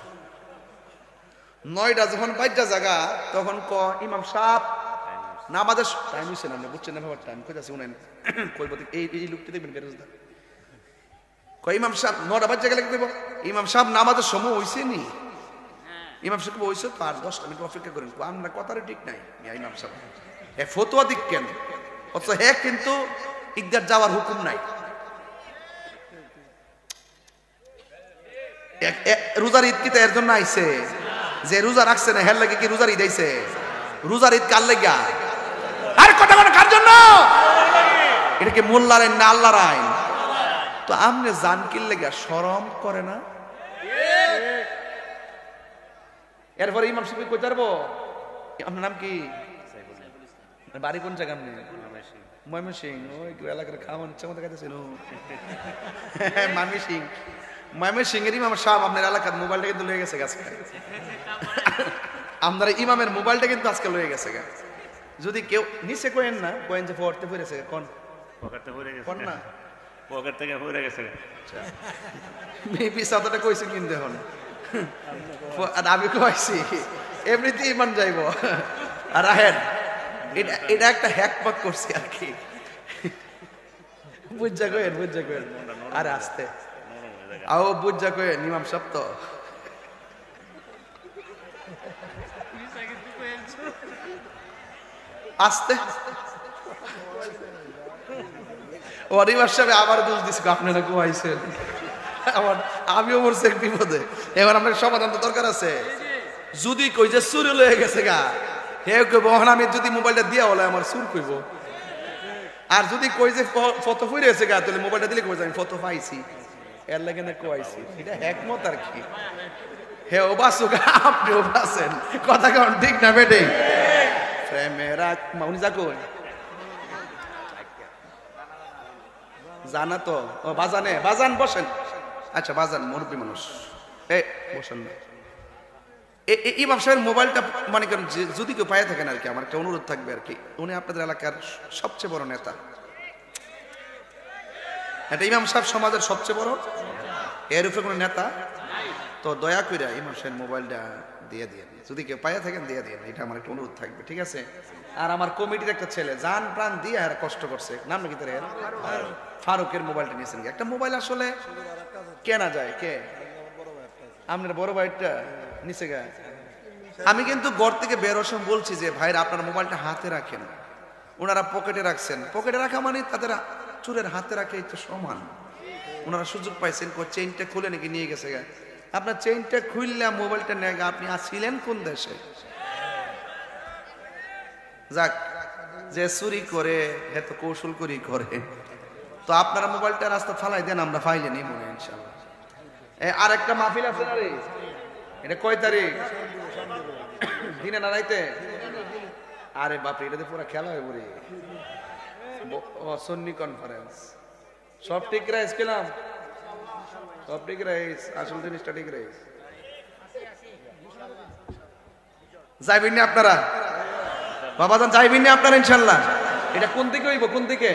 9টা যখন বাইজা জায়গা তখন ক ইমাম সাহেব নামাজের টাইম হইছে না, বুঝছেন না বাবার টাইম কইতাছি উনাই কইব এই লোকটি দেখবেন বেরোজদার কই ইমাম সাহেব 9টা বাজে গেলে কইব ইমাম সাহেব নামাজের সময় হইছে নি? ইমাম সাহেব হইছে তো আর 10 মিনিট অপেক্ষা করেন। আমরা কথাটা ঠিক নাই ইমাম সাহেব এ ফতোয়া দিক কেন, অথচ হে কিন্তু ঈদগাহ যাওয়ার হুকুম নাই। রোজার ঈদ কি এর জন্য আইছে যে রোজা রাখছে না হের লাগে কি রোজার ঈদ আইছে? রোজার ঈদ কার লাগা? আর কথা বলে কার জন্য? এটা কি মোল্লার আইন না আল্লাহর আইন? তো আমনে জান কিল লাগা শরম করে না? এরপরে ইমাম সাহেব কই পারবো আপনার নাম কি? বাড়ি কোন জায়গা? আপনি ময়মনসিং, ওই এলাকার খাওয়ান ইচ্ছা মতো খাইতেছিল ময়মনসিং। ময়মনসিং এর ইমাম সাহেব আপনার এলাকার মোবাইলটা কিন্তু লয়ে গেছে গাছ, আপনার ইমামের মোবাইলটা কিন্তু আজকে লয়ে গেছে গা। যদি কেউ নিচে কয়েন না, কয়েন যে পড়তে পড়েছে কোন পকেটে পড়ে গেছে, কোন না পকেট থেকে পড়ে গেছে। মেবি সাদাটা কইছে কিন্তু এখন আর আমি কইছি এমনিতেই ইমান যাইব। আর আহেন এটা একটা হ্যাকপাক করছি আর কি, বুঝা কয়েন আরে আস্তে আও বুঝা কয়েন ইমাম সাহেব তো আস্তে ওরিবার সাহেব আবার দোষ দিছে আপনারা কোয়াইছেন আমার, আমিও মরছি এক বিপদে। এবার আপনার সমাধান তো দরকার আছে। যদি কই যে চুরি লয়ে গেছে গা, হে কইব আমি যদি মোবাইলটা দিয়া হলে আমার চুর কইব। আর যদি কই যে ফটো ফুইরে গেছে গা, তাহলে মোবাইলটা দিলে কই আমি ফটো পাইছি, এর লাগে না কোয়াইছি। এটা একমত আর কি। হে ও বাসুক, আপনিও বাসেন, কথা কেমন ঠিক না বেটে? প্রেমেরা উনি যা কই জানা তো, ও বাজানে, বাজান বসেন। আচ্ছা বাজান মুরব্বী মানুষ, এ বসেন না। ইমাম সাহেবের মোবাইলটা মনে করেন যদি কেউ পায়ে থাকেন আর কি, আমার একটা অনুরোধ থাকবে আর কি, উনি আপনাদের এলাকার সবচেয়ে বড় নেতা। এটা ইমাম সাহেব সমাজের সবচেয়ে বড়, এর উপরে কোনো নেতা। তো দয়া করে ইমাম সাহেবের মোবাইলটা দিয়ে দিয়ে, যদি কেউ পায়ে থাকেন দিয়ে দিয়ে, এটা আমার একটা অনুরোধ থাকবে, ঠিক আছে? আর আমার কমিটির একটা ছেলে জান প্রাণ দিয়ে আর কষ্ট করছে, নাম নাকি তার ফারুকের মোবাইলটা নিয়েছেন। একটা মোবাইল আসলে কেনা যায় কে? আপনার বড় ভাইটা নিচে গা। আমি কিন্তু ঘর থেকে বেরোর সময় বলছি যে ভাইরা আপনার মোবাইলটা হাতে রাখেন, ওনারা পকেটে রাখছেন। পকেটে রাখা মানে তাদের চোরের হাতে রাখে তো সমান। ওনারা সুযোগ পাইছেন, চেইনটা খুলে নাকি নিয়ে গেছে গা। আপনার চেইনটা খুললে মোবাইলটা নেয় গা, আপনি আসছিলেন কোন দেশে? যাক, যে চুরি করে এত কৌশল করি করে, তো আপনারা মোবাইলটা রাস্তা ফালাই দেন, আমরা ফাইলে নেই মনে ইনশাল্লাহ। আর একটা মাহফিল আছে না রে, এটা কয় তারিখ? দিনে না রাইতে? আরে বাপরে, এটাতে পুরো খেলা হয়ে পড়ি। সন্নি কনফারেন্স সব ঠিক রাইস পেলাম, সব ঠিক রাইস, আসল জিনিসটা ঠিক রাইস। যাইবেন না আপনারা? বাবাজান যাইবেন না আপনারা ইনশাল্লাহ? এটা কোন দিকে হইব, কোন দিকে?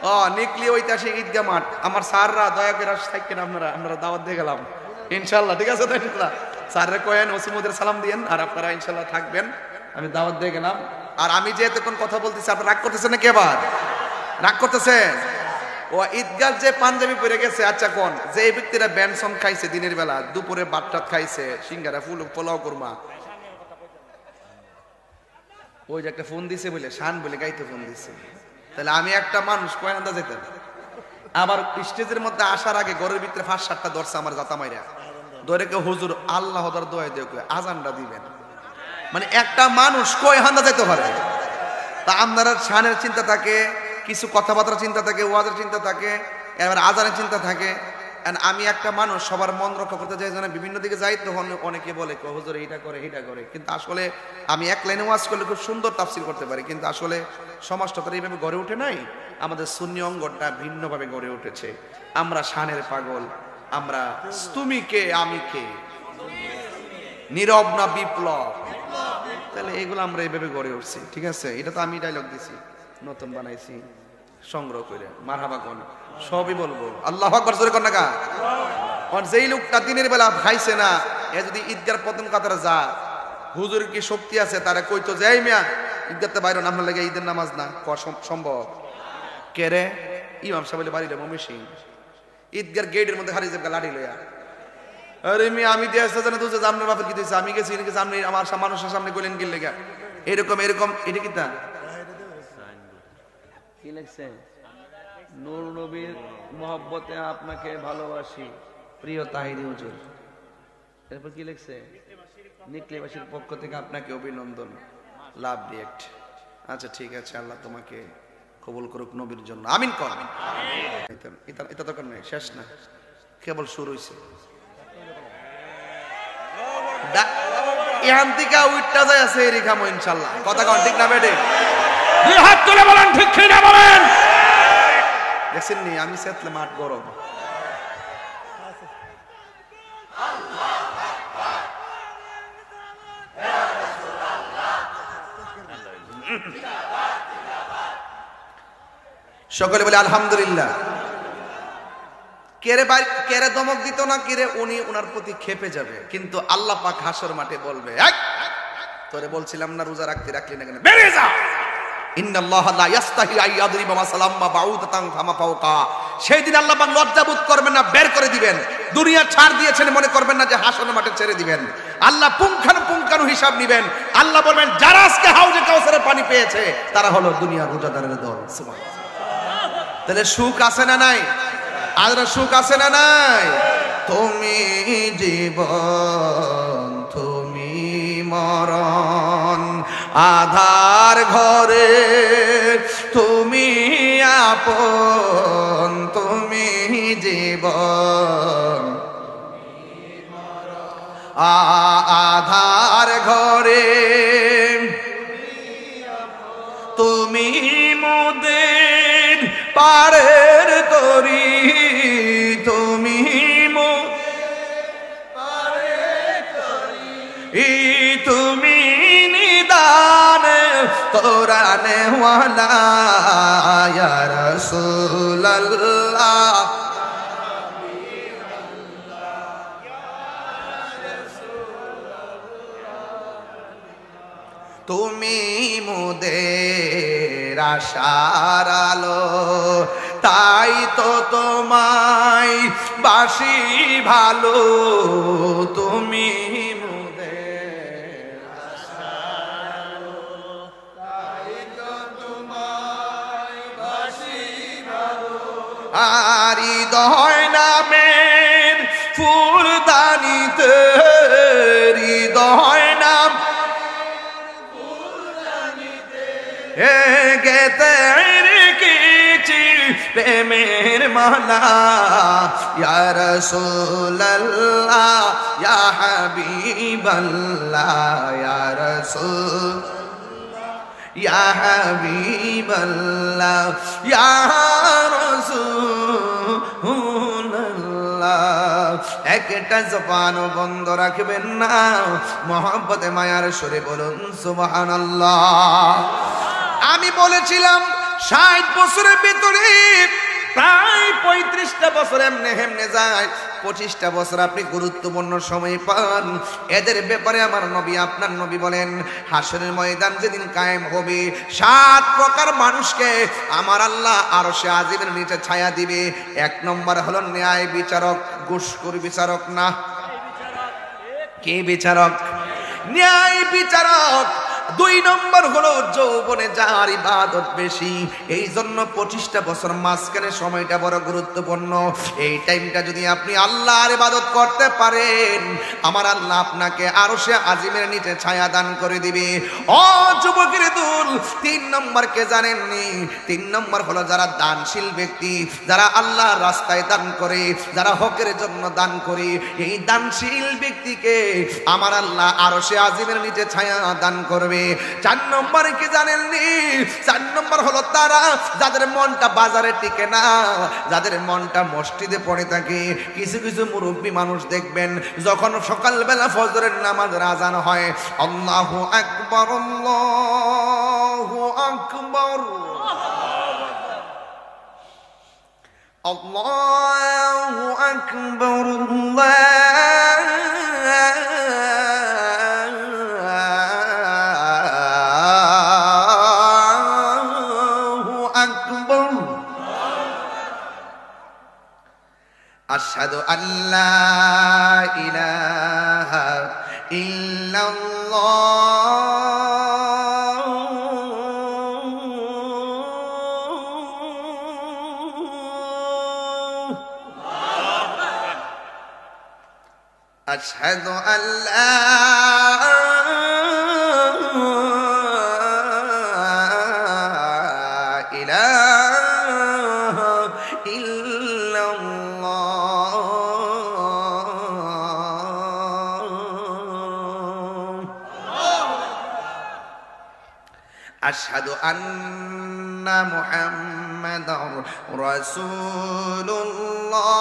ও নিকলি ঐতিহাসিক ঈদগাহ মাঠ। আমার স্যাররা দয়া করে থাকেন, আপনারা দাওয়াত দিয়ে গেলাম ইনশাল্লাহ, ঠিক আছে তো? ইনশাল্লাহ স্যাররা কয়েন ওসিমুদের সালাম দিয়েন, আর আপনারা ইনশাল্লাহ থাকবেন, আমি দাওয়াত দিয়ে গেলাম। আর আমি যে এতক্ষণ কথা বলতেছি, আপনারা রাগ করতেছেন নাকি? আবার রাগ করতেছেন? ও ঈদগাহ যে পাঞ্জাবি পরে গেছে, আচ্ছা কোন যে ব্যক্তিরা ব্যানসন খাইছে দিনের বেলা, দুপুরে ভাত খাইছে, সিঙ্গারা পোলাও কুরমা, ওই যে একটা ফোন দিছে বলে শান বলে গাইতে ফোন দিছে, তাহলে আমি একটা মানুষ কয় আন্দা যেতেন। আবার স্টেজের মধ্যে আসার আগে ঘরের ভিতরে 5-7টা ধরছে আমার জাতা মাইরা, ধরে কেউ হুজুর আল্লাহ দোয়া দিয়ে আজানটা দিবেন। মানে একটা মানুষ কয় হান্দা যেতে পারে? তা আপনারা শানের চিন্তা থাকে, কিছু কথাবার্তার চিন্তা থাকে, ওয়াজের চিন্তা থাকে, এবার আজানের চিন্তা থাকে। আমি একটা মানুষ, সবার মন রক্ষা করতে চাই, যেন বিভিন্ন দিকে যাই, তখন অনেকে বলে হুজুর এইটা করে এইটা করে, কিন্তু আসলে আমি এক লাইনে ওয়াজ করলে খুব সুন্দর তাফসীর করতে পারি, কিন্তু আসলে সমাজটা তো এইভাবে গড়ে ওঠে নাই। আমাদের সুন্নি অঙ্গটা ভিন্নভাবে গড়ে উঠেছে। আমরা শানের পাগল, আমরা তুমি কে আমি কে, নীরব না বিপ্লব, তাহলে এগুলো আমরা এইভাবে গড়ে উঠছি, ঠিক আছে? এটা তো আমি ডায়লগ দিছি, নতুন বানাইছি সংগ্রহ করে, মারহাবা কোন সবই বলবো। আল্লাহু আকবার জোরে কোন না কা? আর যেই লোকটা দিনের বেলা খাইছে না, এ যদি ঈদগার প্রথম কাতারে যা, হুজুর কি শক্তি আছে তারা কইতো যে এই মিয়া ঈদগাতে বাইরে নামার লাগে ঈদের নামাজ না সম্ভব কে রে? ইমাম সাহেব বাড়িটা মমিসিং ঈদগার গেটের মধ্যে হারিয়ে যাবে লাঠি লইয়া, আরে মিয়া আমি দিয়ে আসতে জানা তুই আপনার বাপের কি দিয়েছে, আমি গেছি সামনে আমার মানুষের সামনে গলেন গেলে গা এরকম এরকম। এটা কি তা কি লিখছে? নূর নবীর মহব্বতে আপনাকে ভালোবাসি প্রিয় তাহিরি হুজুর। এরপর কি লিখছে? নিকলিবাসীর পক্ষ থেকে আপনাকে অভিনন্দন, লাভ রিয়েক্ট। আচ্ছা ঠিক আছে, আল্লাহ তোমাকে কবুল করুক নবীর জন্য, আমিন কর। এটা দরকার নেই, শেষ না, কেবল শুরু হয়েছে। এখান থেকে উইটটা যায় আছে এরই খামো ইনশাল্লাহ, কথা কন ঠিক না বেটে? দুই হাত তুলে বলেন ঠিক না বলেন। দেখছেন নি আমি সেতলে মাঠ গরম। সকলে বলে আলহামদুলিল্লাহ। কেরে দমক দিত না, কেরে উনি ওনার প্রতি খেপে যাবে, কিন্তু আল্লাহ পাক হাসর মাঠে বলবে, তোরে বলছিলাম না রোজা রাখলি না কেন, বেরিয়ে যা। ইন্নাল্লাহা লা ইয়াস্তাহি আন ইয়াদরিবা মাসালাম মা বাউদাতান ফামা ফাওকা। সেই দিন আল্লাহ পাক লজ্জাবোধ করবেন না, বের করে দিবেন। দুনিয়া ছাড় দিয়েছেন মনে করবেন না যে হাসর মাঠে ছেড়ে দিবেন। আল্লাহ পুঙ্খানু হিসাব নেবেন। আল্লাহ বলবেন, যারা আজকে হাউজে কাউসারের পানি পেয়েছে তারা হলো দুনিয়ার রোজাদারের দল। সুবহানাল্লাহ। তাহলে সুখ আছে না নাই? আজরা সুখ আছে না নাই? তুমি জীবন, তুমি মরণ, আধার ঘরে তুমি আপন, তুমি জীবন, আধার ঘরে তুমি মোদের পারের তরি, তুমি তুমি নিদান কোরআনে ওয়ালা ইয়া রাসূলুল্লাহ। তুমি মোদের আশার আলো, তাই তো তোমায় বাসি ভালো, তুমি মোদের আশার আলো, তাই তো তোমায় বাসি ভালো। আর হৃদয় নামের ফুলদানিতে, হৃদয় নাম গেতে রেখেছি প্রেমের মালা, ইয়া রাসূলুল্লাহ ইয়া হাবিবাল্লাহ, ইয়া রাসূল ইয়া হাবিবাল্লাহ ইয়া রাসূলুল্লাহ। একটা জবান বন্ধ রাখবেন না, মহব্বতে মায়ার সুরে বলুন সুবহানাল্লাহ। আমি বলেছিলাম 60 বছরের ভিতরে প্রায় 35টা বছর এমনে হেমনে যায়, 25টা বছর আপনি গুরুত্বপূর্ণ সময় পান। এদের ব্যাপারে আমার নবী, আপনার নবী বলেন, হাসরের ময়দান যেদিন কায়েম হবে, 7 প্রকার মানুষকে আমার আল্লাহ আরশে আজিমের নিচে ছায়া দিবে। 1 নম্বর হলো ন্যায় বিচারক, ঘুষখোর বিচারক না, কে বিচারক? ন্যায় বিচারক। 2 নম্বর হলো যৌবনে যার ইবাদত বেশি। এই জন্য 25টা বছর মাঝখানে সময়টা বড় গুরুত্বপূর্ণ। এই টাইমটা যদি আপনি আল্লাহর ইবাদত করতে পারেন, আমার আল্লাহ আপনাকে আরশে আজিমের নিচে ছায়া দান করে দিবে। ও যুবকের দল, 3 নম্বর কে জানেননি? 3 নম্বর হলো যারা দানশীল ব্যক্তি, যারা আল্লাহর রাস্তায় দান করে, যারা হকের জন্য দান করে। এই দানশীল ব্যক্তিকে আমার আল্লাহ আরশে আজিমের নিচে ছায়া দান করবে। 4 নম্বর কি জানেননি? 4 নম্বর হলো তারা যাদের মনটা বাজারে টিকে না, যাদের মনটা মসজিদে পড়ে থাকে। কিছু কিছু মুরব্বী মানুষ দেখবেন, যখন সকালবেলা ফজরের নামাজের আজান হয়, আল্লাহু আকবার আল্লাহু আকবার আল্লাহু আকবার আশহাদু আল্লা ইলাহা ইল্লাল্লাহ আশহাদু আল্লা আশহাদু আন্না মুহাম্মাদার রাসূলুল্লাহ।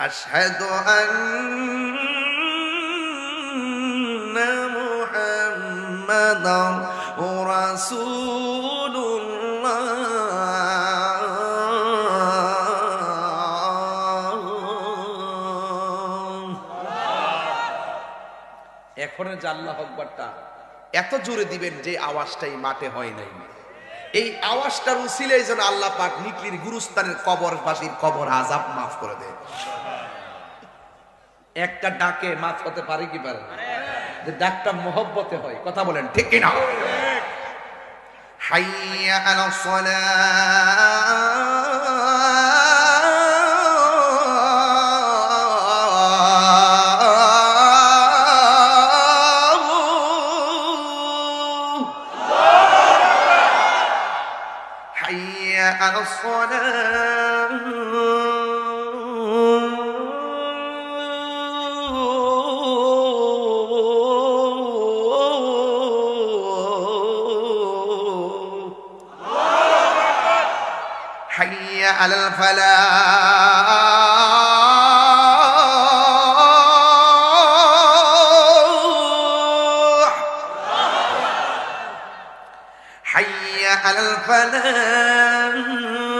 আশহাদু আন্না মুহাম্মাদান রাসূলুল্লাহ। এখনের যে আল্লাহু আকবারটা এত জোরে দিবেন যে আওয়াজটাই মাঠে হয় নাই। এই আওয়াজটার উসিলায় যেন আল্লাহ পাক নিকলির গুরুস্থানের কবরবাসীর কবর আযাব মাফ করে দেয়। একটা ডাকে মাফ হতে পারে কি পারে? যে ডাকটা মহব্বতে হয়, কথা বলেন ঠিক কিনা? হাইয়া আলাস সালাহ, হাইয়া আলাস সালাহ, হাইয়া আলাল ফালাহ, হাইয়া আলাল ফালাহ।